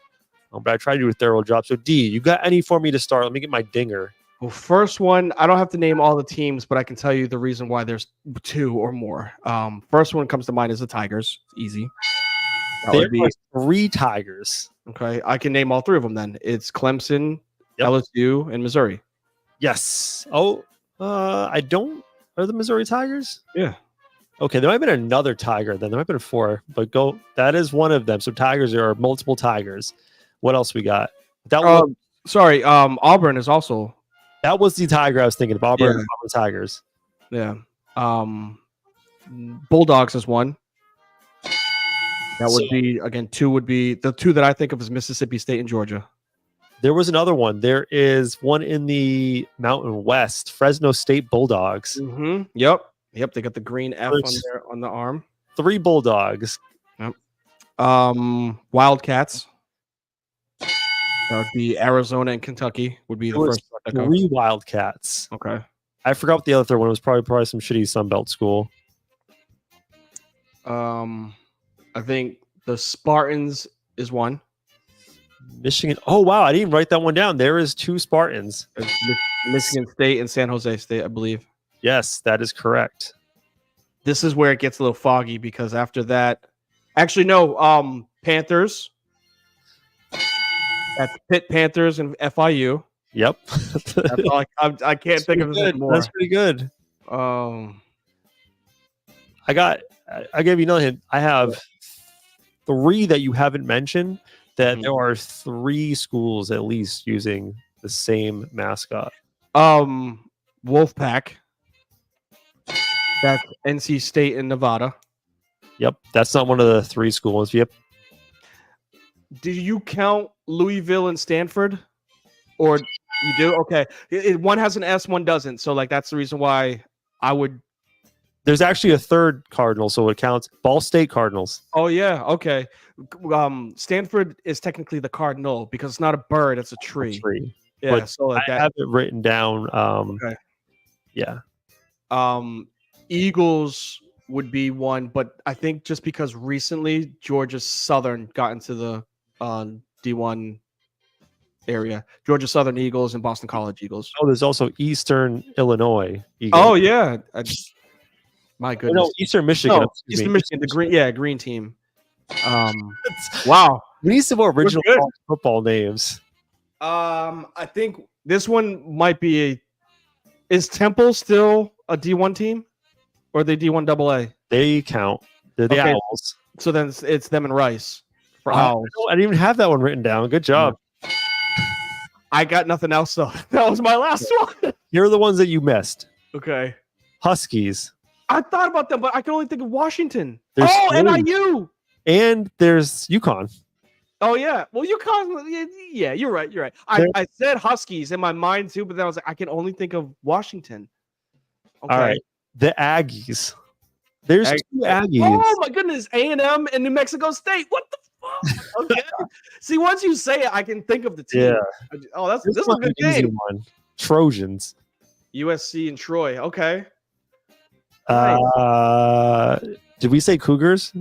but I tried to do a thorough job. So D, you got any for me to start? Let me get my dinger. Well, first one, I don't have to name all the teams, but I can tell you the reason why there's 2 or more. First one comes to mind is the Tigers. Easy. There are 3 Tigers. Okay, I can name all 3 of them then. It's Clemson, LSU, and Missouri. Yes. Oh, I don't. Are the Missouri Tigers? Yeah. Okay, there might have been another Tiger then. There might have been 4, but go. That is one of them. So Tigers, there are multiple Tigers. What else we got? That one. Sorry, Auburn is also. That was the Tiger I was thinking of. Auburn Tigers. Yeah. Bulldogs is 1. That would be, again, 2 would be the 2 that I think of as Mississippi State and Georgia. There was another one. There is one in the Mountain West, Fresno State Bulldogs. Mm-hmm. Yep. They got the green F on the arm. 3 Bulldogs. Yep. Wildcats. That would be Arizona and Kentucky would be the first. 3 Wildcats. Okay. I forgot what the other 3rd one was. Probably some shitty Sunbelt school. I think the Spartans is 1. Michigan. Oh, wow. I didn't write that one down. There is 2 Spartans. Michigan State and San Jose State, I believe. Yes, that is correct. This is where it gets a little foggy because after that, actually, no, Panthers. That's Pitt Panthers and FIU. Yep. That's all I can't think of it anymore. That's pretty good. I gave you another hint. I have 3 that you haven't mentioned. That there are 3 schools at least using the same mascot. Wolfpack. That's NC State and Nevada. Yep, that's not one of the 3 schools. Yep. Did you count Louisville and Stanford? Or you do? Okay. One has an S, one doesn't. So like that's the reason why I would. There's actually a 3rd Cardinal, so it counts. Ball State Cardinals. Oh yeah, okay. Stanford is technically the cardinal because it's not a bird; it's a tree. Yeah, but so like I have it written down. Okay. Yeah. Eagles would be 1, but I think just because recently Georgia Southern got into the D1 area, Georgia Southern Eagles and Boston College Eagles. Oh, there's also Eastern Illinois Eagles. Oh yeah. My goodness. No, Eastern Michigan. No, Eastern Michigan, the green team. Wow. We need some more original football names. I think this one might be is Temple still a D1 team? Or are they D1 AA? They count. They're the Owls. So then it's them and Rice for Owls. I didn't even have that one written down. Good job. Yeah. I got nothing else though. That was my last one. Here are the ones that you missed. Okay. Huskies. I thought about them, but I can only think of Washington. There's NIU. And there's UConn. Oh, yeah. Well, UConn, yeah, you're right. I said Huskies in my mind, too, but then I was like, I can only think of Washington. Okay. All right. The Aggies. There's 2 Aggies. Oh, my goodness. A&M and New Mexico State. What the fuck? Okay. See, once you say it, I can think of the team. Yeah. Oh, this is a good game. One. Trojans. USC and Troy. Okay. Nice. Did we say Cougars?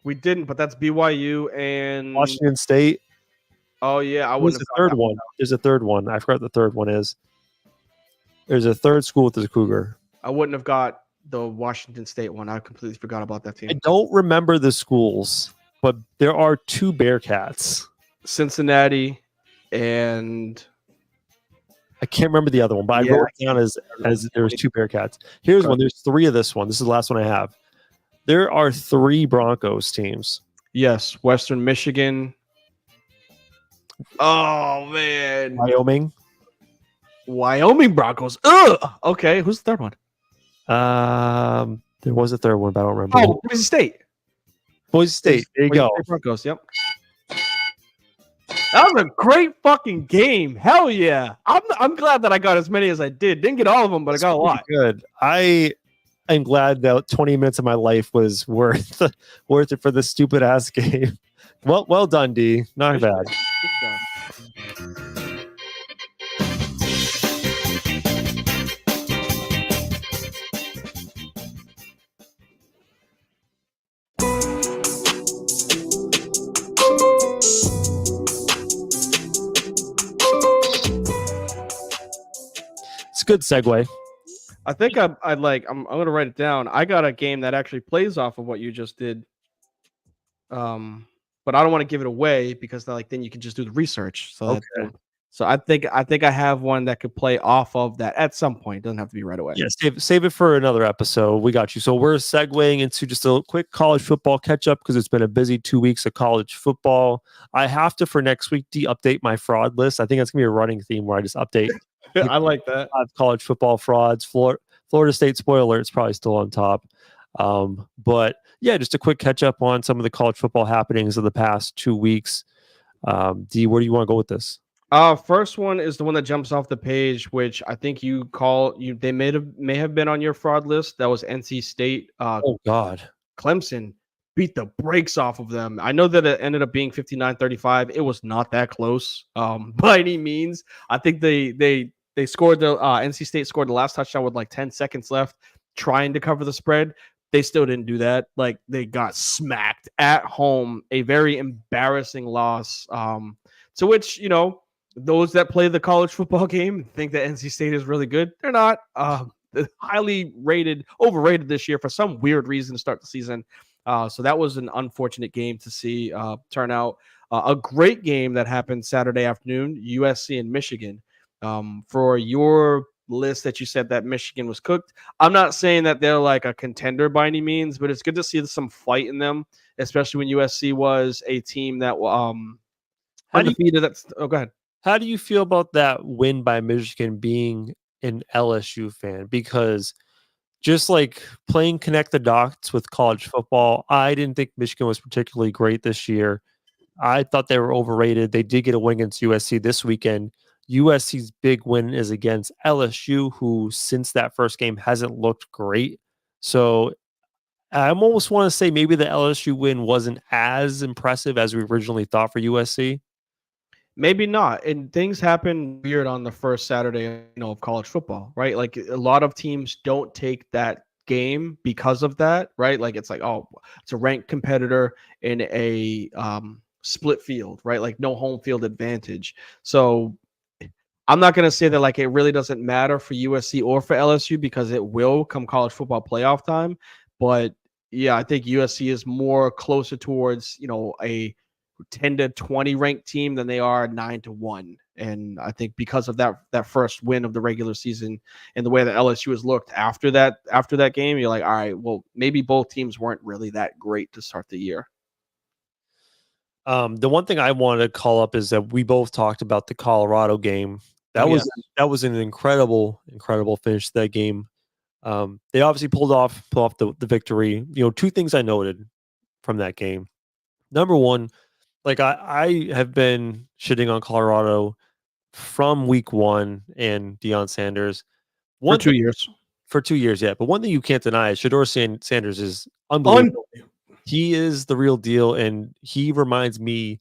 We didn't, but that's BYU and Washington State. Oh yeah, I wouldn't. There's a 3rd one. There's a 3rd one. I forgot what the 3rd one is. There's a 3rd school with the Cougar. I wouldn't have got the Washington State one. I completely forgot about that team. I don't remember the schools, but there are 2 Bearcats. Cincinnati and I can't remember the other one, but I wrote it down as there was 2 Bearcats. Here's one. There's 3 of this one. This is the last one I have. There are 3 Broncos teams. Yes, Western Michigan. Oh man, Wyoming Broncos. Ugh. Okay, who's the third one? There was a third one, but I don't remember. Oh, Boise State. Boise State. There you Boise go. State Broncos. Yep. That was a great fucking game. Hell yeah! I'm glad that I got as many as I did. Didn't get all of them, but I got a lot. Good. I'm glad that 20 minutes of my life was worth it for this stupid ass game. Well done, D. Not bad. Good job. It's a good segue. I think I'm gonna write it down. I got a game that actually plays off of what you just did. But I don't want to give it away because then you can just do the research. So so I think I have one that could play off of that at some point. It doesn't have to be right away. Yeah, save it for another episode. We got you. So we're segueing into just a quick college football catch up because it's been a busy 2 weeks of college football. I have to for next week update my fraud list. I think that's gonna be a running theme where I just update. I like that. College football frauds. Florida State spoiler, it's probably still on top. But yeah, just a quick catch up on some of the college football happenings of the past 2 weeks. D, where do you want to go with this? First one is the one that jumps off the page, which I think they may have been on your fraud list. That was NC State. Oh God. Clemson beat the brakes off of them. I know that it ended up being 59-35. It was not that close by any means. I think they scored NC State scored the last touchdown with like 10 seconds left, trying to cover the spread. They still didn't do that. Like they got smacked at home, a very embarrassing loss. To which, those that play the college football game think that NC State is really good. They're not. Highly overrated this year for some weird reason to start the season. So that was an unfortunate game to see turn out. A great game that happened Saturday afternoon, USC and Michigan. For your list that you said that Michigan was cooked, I'm not saying that they're like a contender by any means, but it's good to see some fight in them, especially when USC was a team that undefeated. Go ahead. How do you feel about that win by Michigan being an LSU fan? Because just like playing connect the dots with college football, I didn't think Michigan was particularly great this year. I thought they were overrated. They did get a win against USC this weekend. USC's big win is against LSU, who since that first game hasn't looked great. So I almost want to say maybe the LSU win wasn't as impressive as we originally thought for USC. Maybe not. And things happen weird on the first Saturday, of college football, right? Like a lot of teams don't take that game because of that, right? Like it's like, oh, it's a ranked competitor in a split field, right? Like no home field advantage. So I'm not going to say that like it really doesn't matter for USC or for LSU because it will come college football playoff time. But yeah, I think USC is more closer towards, a 10 to 20 ranked team than they are 9-1. And I think because of that first win of the regular season and the way that LSU has looked after that game, you're like, all right, well, maybe both teams weren't really that great to start the year. The one thing I wanted to call up is that we both talked about the Colorado game. That was an incredible finish to that game. They obviously pulled off the victory. Two things I noted from that game. Number one, like I have been shitting on Colorado from week one and Deion Sanders. For 2 years. For 2 years, yeah. But one thing you can't deny is Shedeur Sanders is unbelievable. He is the real deal, and he reminds me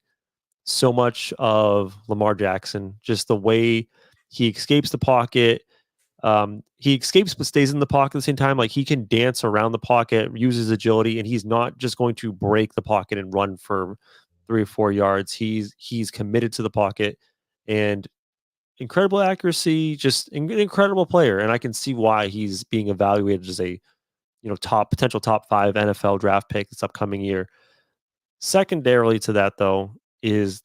so much of Lamar Jackson. Just the way he escapes the pocket. He escapes but stays in the pocket at the same time. Like he can dance around the pocket, uses agility, and he's not just going to break the pocket and run for 3 or 4 yards. He's committed to the pocket and incredible accuracy, just an incredible player. And I can see why he's being evaluated as a potential top 5 NFL draft pick this upcoming year. Secondarily to that, though, is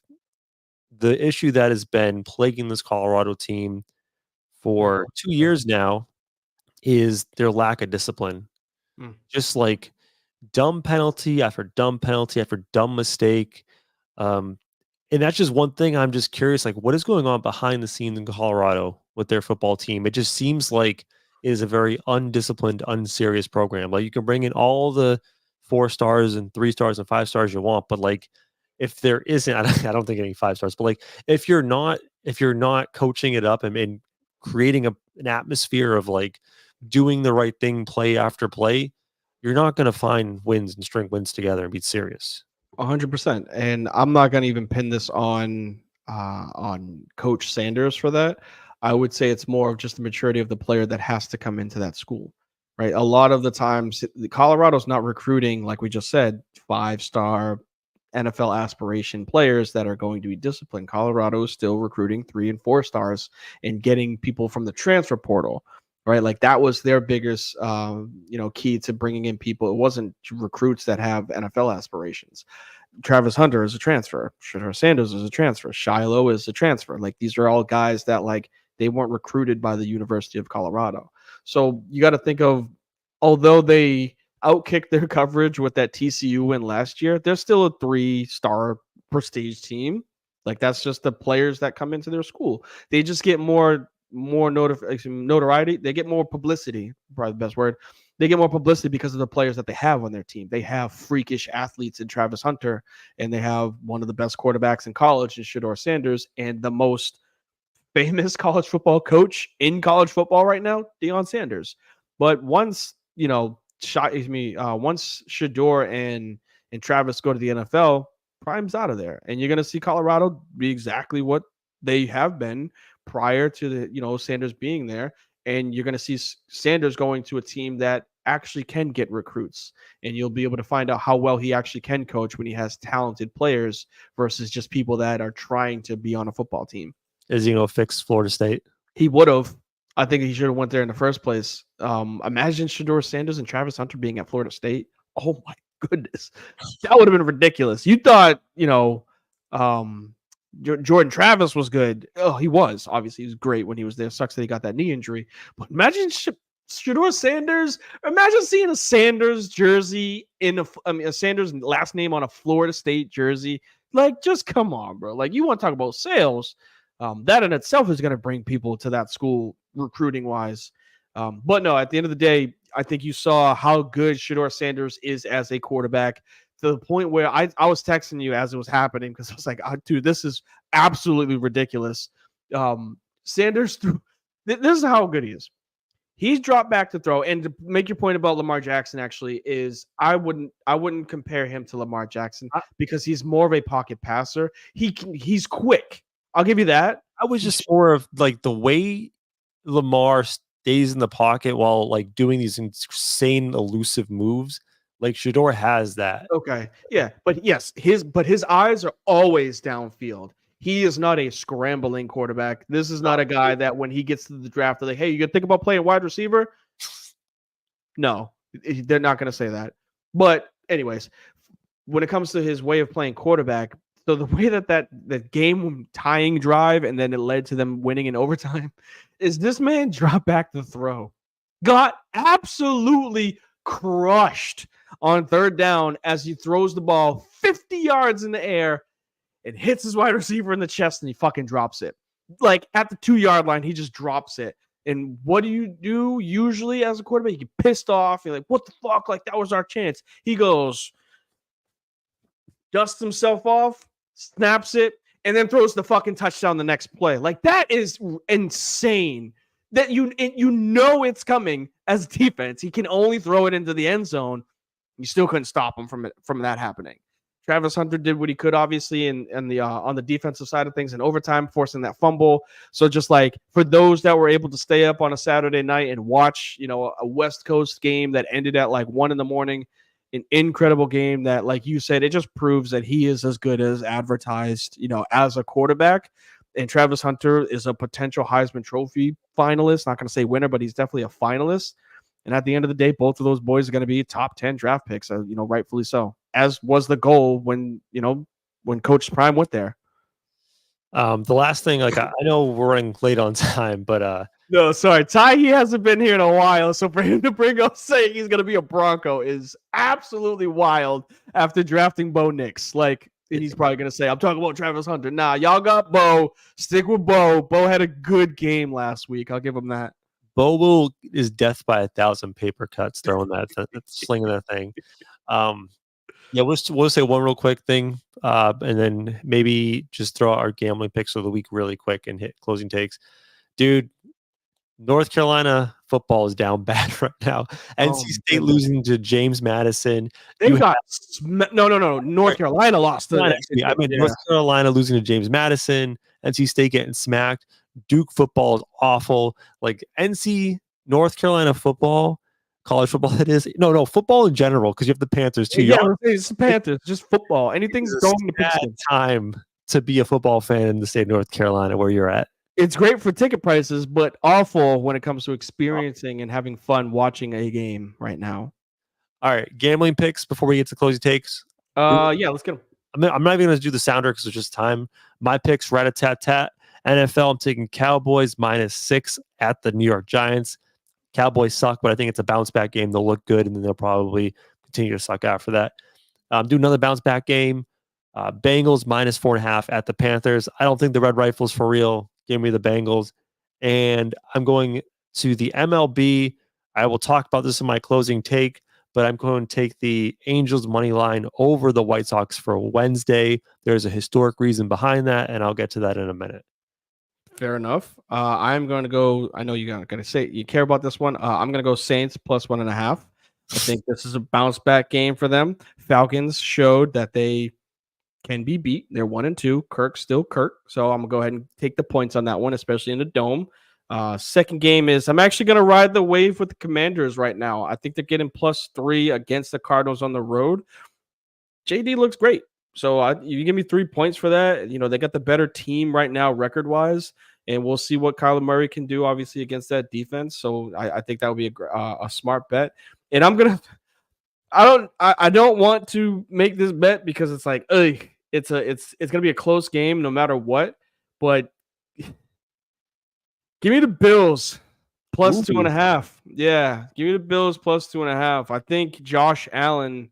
the issue that has been plaguing this Colorado team for 2 years now is their lack of discipline. Just like dumb penalty after dumb penalty after dumb mistake. And that's just one thing I'm just curious, like what is going on behind the scenes in Colorado with their football team? It just seems like it is a very undisciplined, unserious program. Like you can bring in all the 4 stars and 3 stars and 5 stars you want, but like if there isn't, I don't think any 5 stars, but like if you're not coaching it up and creating an atmosphere of like doing the right thing play after play, you're not going to find wins and string wins together and be serious. 100%. And I'm not going to even pin this on Coach Sanders for that. I would say it's more of just the maturity of the player that has to come into that school, right? A lot of the times, Colorado's not recruiting, like we just said, 5-star NFL aspiration players that are going to be disciplined. Colorado is still recruiting 3 and 4 stars and getting people from the transfer portal, right? Like that was their biggest, key to bringing in people. It wasn't recruits that have NFL aspirations. Travis Hunter is a transfer. Shedeur Sanders is a transfer. Shiloh is a transfer. Like these are all guys that like they weren't recruited by the University of Colorado. So you got to think of, although they outkicked their coverage with that TCU win last year, they're still a 3-star prestige team. Like that's just the players that come into their school. They just get more notoriety. They get more publicity, probably the best word. They get more publicity because of the players that they have on their team. They have freakish athletes in Travis Hunter, and they have one of the best quarterbacks in college in Shedeur Sanders, and the most famous college football coach in college football right now, Deion Sanders. But once, once Shedeur and Travis go to the NFL, Prime's out of there. And you're going to see Colorado be exactly what they have been prior to the, Sanders being there. And you're going to see Sanders going to a team that actually can get recruits. And you'll be able to find out how well he actually can coach when he has talented players versus just people that are trying to be on a football team. Is he going to fix Florida State? He would have. I think he should have went there in the first place. Imagine Shedeur Sanders and Travis Hunter being at Florida State. Oh, my goodness. That would have been ridiculous. You thought, Jordan Travis was good. Oh, he was. Obviously, he was great when he was there. Sucks that he got that knee injury. But imagine Shedeur Sanders. Imagine seeing a Sanders jersey a Sanders last name on a Florida State jersey. Like, just come on, bro. Like, you want to talk about sales. That in itself is going to bring people to that school recruiting-wise. But no, at the end of the day, I think you saw how good Shedeur Sanders is as a quarterback, to the point where I was texting you as it was happening because I was like, oh, dude, this is absolutely ridiculous. Sanders threw. This is how good he is. He's dropped back to throw. And to make your point about Lamar Jackson, actually, is I wouldn't compare him to Lamar Jackson because he's more of a pocket passer. He's quick. I'll give you that. I was just more of like the way Lamar stays in the pocket while like doing these insane elusive moves. Like Shedeur has that. Okay. Yeah. But yes, his eyes are always downfield. He is not a scrambling quarterback. This is not a guy that when he gets to the draft, they're like, hey, you gonna think about playing wide receiver? No, they're not going to say that. But anyways, when it comes to his way of playing quarterback, so the way that game tying drive and then it led to them winning in overtime is this man dropped back to throw. Got absolutely crushed on third down as he throws the ball 50 yards in the air and hits his wide receiver in the chest and he fucking drops it. Like at the 2-yard line, he just drops it. And what do you do usually as a quarterback? You get pissed off. You're like, what the fuck? Like, that was our chance. He goes, dusts himself off, snaps it, and then throws the fucking touchdown the next play. Like, that is insane. That you know it's coming as defense. He can only throw it into the end zone. You still couldn't stop him from that happening. Travis Hunter did what he could, obviously, on the defensive side of things in overtime, forcing that fumble. So just like for those that were able to stay up on a Saturday night and watch, a West Coast game that ended at like 1 a.m, an incredible game that, like you said, it just proves that he is as good as advertised, as a quarterback. And Travis Hunter is a potential Heisman Trophy finalist. Not going to say winner, but he's definitely a finalist. And at the end of the day, both of those boys are going to be top 10 draft picks, rightfully so, as was the goal when Coach Prime went there. The last thing, like I know we're running late on time, but No, sorry. Ty, he hasn't been here in a while. So for him to bring up saying he's going to be a Bronco is absolutely wild after drafting Bo Nix. Like, and he's probably going to say, I'm talking about Travis Hunter. Nah, y'all got Bo. Stick with Bo. Bo had a good game last week. I'll give him that. Bo is death by 1,000 paper cuts throwing that, slinging that thing. Yeah, we'll say one real quick thing, and then maybe just throw out our gambling picks of the week really quick and hit closing takes. Dude, North Carolina football is down bad right now. NC State losing to James Madison. They got no. North Carolina lost to North Carolina losing to James Madison. NC State getting smacked. Duke football is awful. Like NC North Carolina football, college football. That is football in general because you have the Panthers too. Yeah, it's the Panthers. Just football. Anything's going to Pistons. Time to be a football fan in the state of North Carolina where you're at. It's great for ticket prices, but awful when it comes to experiencing and having fun watching a game right now. All right, gambling picks before we get to closing takes. Yeah, let's get them. I'm not even going to do the sounder because it's just time. My picks, rat-a-tat-tat. NFL, I'm taking Cowboys -6 at the New York Giants. Cowboys suck, but I think it's a bounce-back game. They'll look good, and then they'll probably continue to suck after that. Do another bounce-back game. Bengals -4.5 at the Panthers. I don't think the Red Rifle's for real. Give me the Bengals. And I'm going to the MLB. I will talk about this in my closing take, but I'm going to take the Angels money line over the White Sox for Wednesday. There's a historic reason behind that, and I'll get to that in a minute. Fair enough. I'm going to go. I know you're going to say you care about this one. I'm going to go Saints +1.5. I think this is a bounce back game for them. Falcons showed that they can be beat. They're 1-2. Kirk's still Kirk. So I'm going to go ahead and take the points on that one, especially in the dome. Second game is I'm actually going to ride the wave with the Commanders right now. I think they're getting +3 against the Cardinals on the road. JD looks great. So you give me 3 points for that. You know, they got the better team right now record-wise, and we'll see what Kyler Murray can do, obviously, against that defense. So I think that would be a smart bet. And I don't want to make this bet because it's like, it's gonna be a close game no matter what. But give me the Bills +2.5. Yeah, give me the Bills +2.5. I think Josh Allen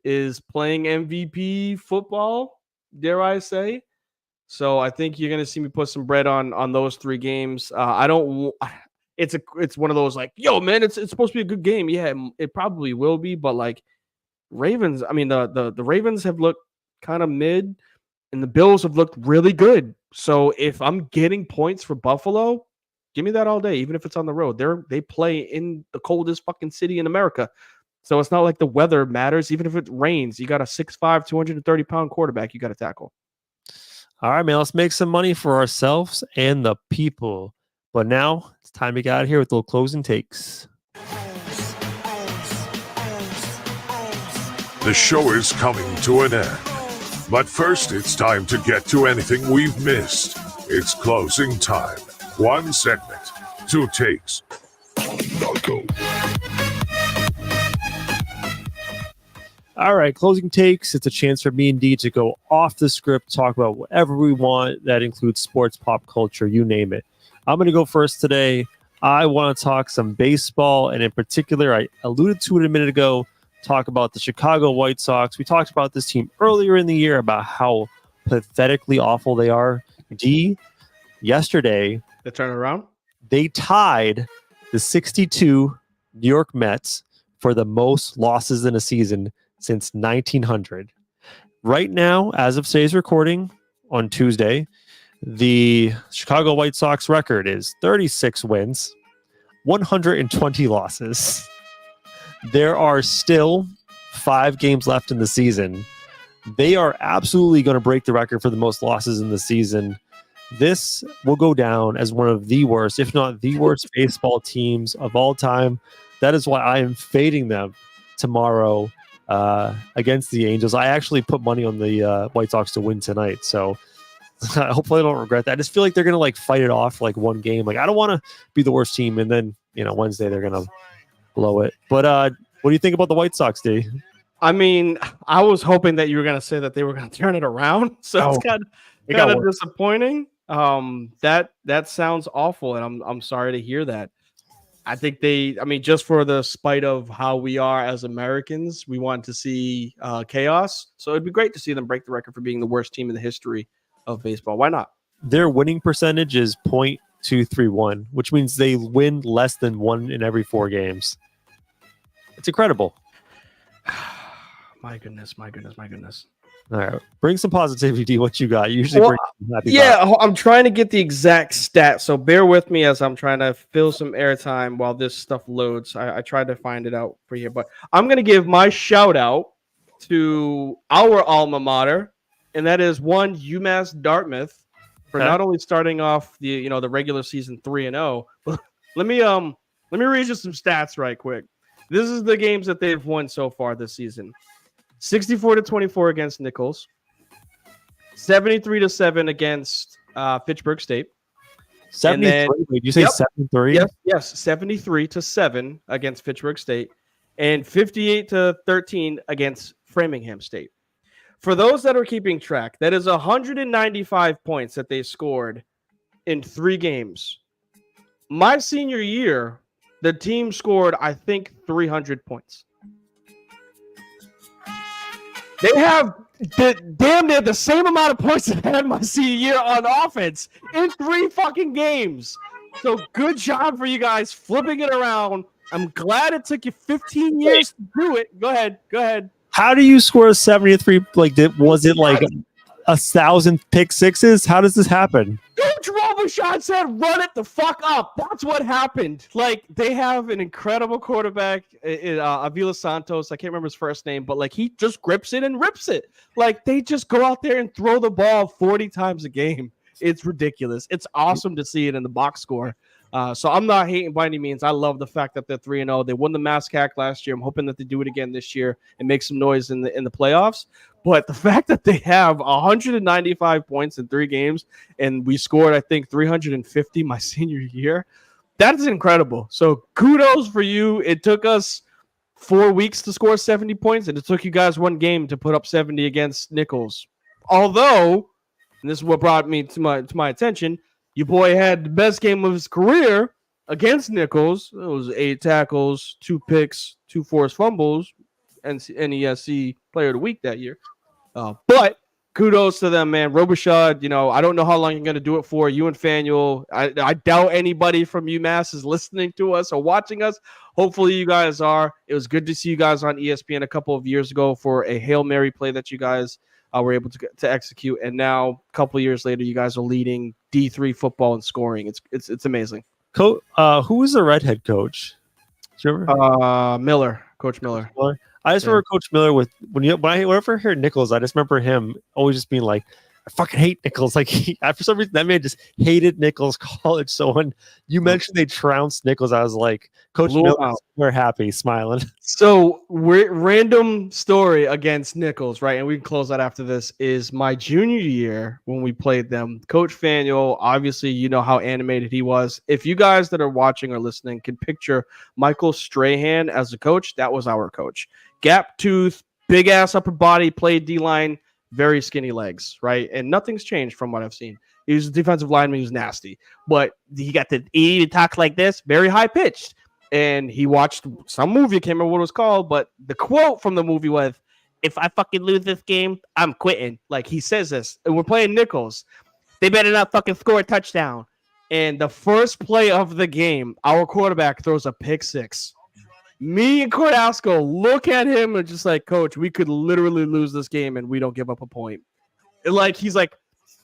is playing MVP football, dare I say. So I think you're gonna see me put some bread on those 3 games. It's one of those like, yo, man, it's supposed to be a good game. Yeah, it probably will be, but like Ravens, I mean the Ravens have looked kind of mid, and the Bills have looked really good. So if I'm getting points for Buffalo, give me that all day, even if it's on the road. They play in the coldest fucking city in America. So it's not like the weather matters. Even if it rains, you got a 6'5", 230-pound quarterback you got to tackle. All right, man, let's make some money for ourselves and the people. But now it's time to get out of here with little closing takes. The show is coming to an end. But first, it's time to get to anything we've missed. It's closing time. 1 segment, 2 takes. Now go. All right, closing takes. It's a chance for me and D to go off the script, talk about whatever we want. That includes sports, pop culture, you name it. I'm going to go first today. I want to talk some baseball, and in particular, I alluded to it a minute ago, talk about the Chicago White Sox. We talked about this team earlier in the year about how pathetically awful they are. D, yesterday, They turn around? They tied the 62 New York Mets for the most losses in a season since 1900. Right now, as of today's recording on Tuesday, the Chicago White Sox record is 36 wins, 120 losses. There are still 5 games left in the season. They are absolutely going to break the record for the most losses in the season. This will go down as one of the worst, if not the worst, baseball teams of all time. That is why I am fading them tomorrow against the Angels. I actually put money on the White Sox to win tonight, so hopefully I don't regret that. I just feel like they're going to like fight it off like one game. Like I don't want to be the worst team, and then Wednesday they're going to blow it. But what do you think about the White Sox, D? I mean, I was hoping that you were going to say that they were going to turn it around, so it's kind of disappointing. That sounds awful, and I'm sorry to hear that. I think just for the spite of how we are as Americans, we want to see chaos. So it'd be great to see them break the record for being the worst team in the history of baseball. Why not? Their winning percentage is .231, which means they win less than 1 in every 4 games. It's incredible. My goodness. All right, bring some positivity. What you got? You usually bring some happy yeah, I'm trying to get the exact stat, so bear with me as I'm trying to fill some airtime while this stuff loads. I tried to find it out for you, but I'm going to give my shout out to our alma mater, and that is UMass Dartmouth for not only starting off the regular season 3-0, but let me read you some stats right quick. This is the games that they've won so far this season. 64-24 against Nichols, 73-7 against Fitchburg State. 73. Did you say 73? Yes, 73-7 against Fitchburg State, and 58-13 against Framingham State. For those that are keeping track, that is 195 points that they scored in 3 games. My senior year, the team scored, I think, 300 points. They have damn near the same amount of points that I had my senior year on offense in 3 fucking games. So good job for you guys flipping it around. I'm glad it took you 15 years to do it. Go ahead. How do you score 73? Was it like 1,000 pick sixes? How does this happen? Coach Robichaud said, run it the fuck up. That's what happened. Like, they have an incredible quarterback, Avila Santos. I can't remember his first name, but he just grips it and rips it. Like, they just go out there and throw the ball 40 times a game. It's ridiculous. It's awesome to see it in the box score. So I'm not hating by any means. I love the fact that they're 3-0. They won the MASCAC last year. I'm hoping that they do it again this year and make some noise in the playoffs. But the fact that they have 195 points in 3 games and we scored, I think, 350 my senior year, that is incredible. So kudos for you. It took us 4 weeks to score 70 points, and it took you guys 1 game to put up 70 against Nichols. Although, and this is what brought me to my attention, your boy had the best game of his career against Nichols. It was 8 tackles, 2 picks, 2 forced fumbles, and NESC Player of the Week that year. But kudos to them, man. Robichaud, I don't know how long you're going to do it for. You and Faneuil, I doubt anybody from UMass is listening to us or watching us. Hopefully you guys are. It was good to see you guys on ESPN a couple of years ago for a Hail Mary play that you guys were able to execute, and now a couple of years later, you guys are leading D3 football and scoring. It's amazing. Who was the redhead coach? Do you remember? Miller, Coach Miller. I just remember Coach Miller whenever I hear Nichols, I just remember him always just being like, I fucking hate Nichols. Like for some reason, that man just hated Nichols College. So when you mentioned they trounced Nichols, I was like, Coach Miller, we're happy, smiling. So random story against Nichols, right? And we can close that after this. Is my junior year when we played them. Coach Faneuil, obviously, you know how animated he was. If you guys that are watching or listening can picture Michael Strahan as a coach, that was our coach. Gap tooth, big ass upper body, played D-line. Very skinny legs, right? And nothing's changed from what I've seen. He was a defensive lineman. He was nasty. But he got he talks like this, very high-pitched. And he watched some movie. I can't remember what it was called. But the quote from the movie was, if I fucking lose this game, I'm quitting. Like, he says this. And we're playing Nichols. They better not fucking score a touchdown. And the first play of the game, our quarterback throws a pick 6. Me and Cordasco look at him and just like, Coach, we could literally lose this game and we don't give up a point. He's like,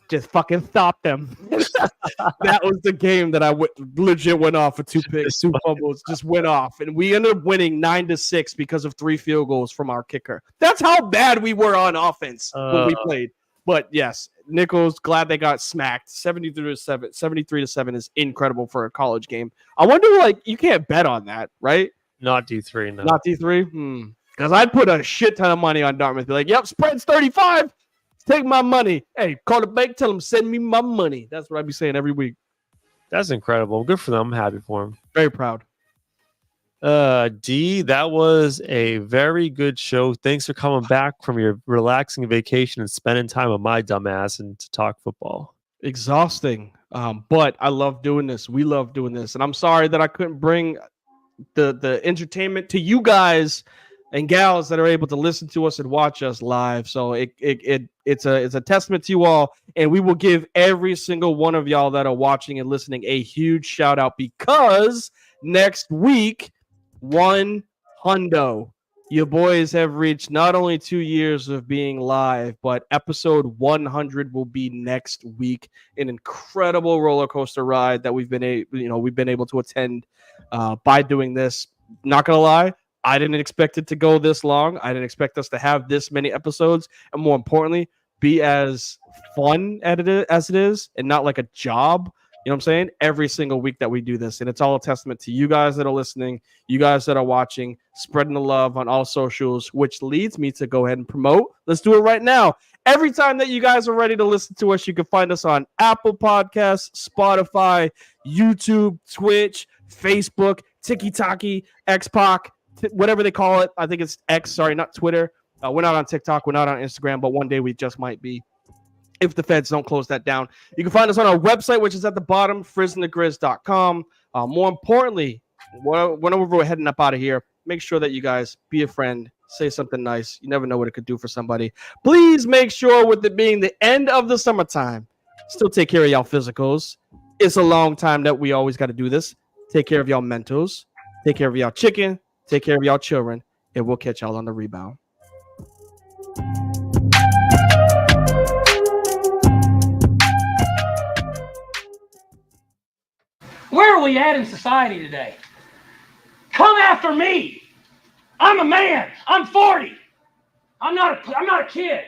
just fucking stop them. That was the game that I legit went off for 2 picks, 2 fumbles, just went off. And we ended up winning 9-6 because of 3 field goals from our kicker. That's how bad we were on offense when we played. But yes, Nichols, glad they got smacked. 73-7 is incredible for a college game. I wonder, you can't bet on that, right? Not D3, no. Not D3? Because I'd put a shit ton of money on Dartmouth. Be like, yep, spread's 35. Take my money. Hey, call the bank, tell them, send me my money. That's what I'd be saying every week. That's incredible. Good for them. I'm happy for them. Very proud. D, that was a very good show. Thanks for coming back from your relaxing vacation and spending time with my dumb ass and to talk football. exhausting. But I love doing this. We love doing this. And I'm sorry that I couldn't bring the entertainment to you guys and gals that are able to listen to us and watch us live. So it's a testament to you all, and we will give every single one of y'all that are watching and listening a huge shout out, because next week, 100, your boys have reached not only 2 years of being live, but episode 100 will be next week. An incredible roller coaster ride that we've been able to attend by doing this. Not gonna lie, I didn't expect it to go this long. I didn't expect us to have this many episodes, and more importantly, be as fun as it is, and not like a job. You know what I'm saying? Every single week that we do this, and it's all a testament to you guys that are listening, you guys that are watching, spreading the love on all socials, which leads me to go ahead and promote. Let's do it right now. Every time that you guys are ready to listen to us, you can find us on Apple Podcasts, Spotify, YouTube, Twitch, Facebook, TikTok, X-Pac, whatever they call it. I think it's X. Sorry, not Twitter. We're not on TikTok. We're not on Instagram, but one day we just might be, if the feds don't close that down. You can find us on our website, which is at the bottom, frizzandthegrizz.com. More importantly, whenever we're heading up out of here, make sure that you guys be a friend, say something nice. You never know what it could do for somebody. Please make sure, with it being the end of the summertime, still take care of y'all physicals. It's a long time that we always got to do this. Take care of y'all mentals. Take care of y'all chicken. Take care of y'all children. And we'll catch y'all on the rebound. Where are we at in society today? Come after me. I'm a man. I'm 40. I'm not a kid.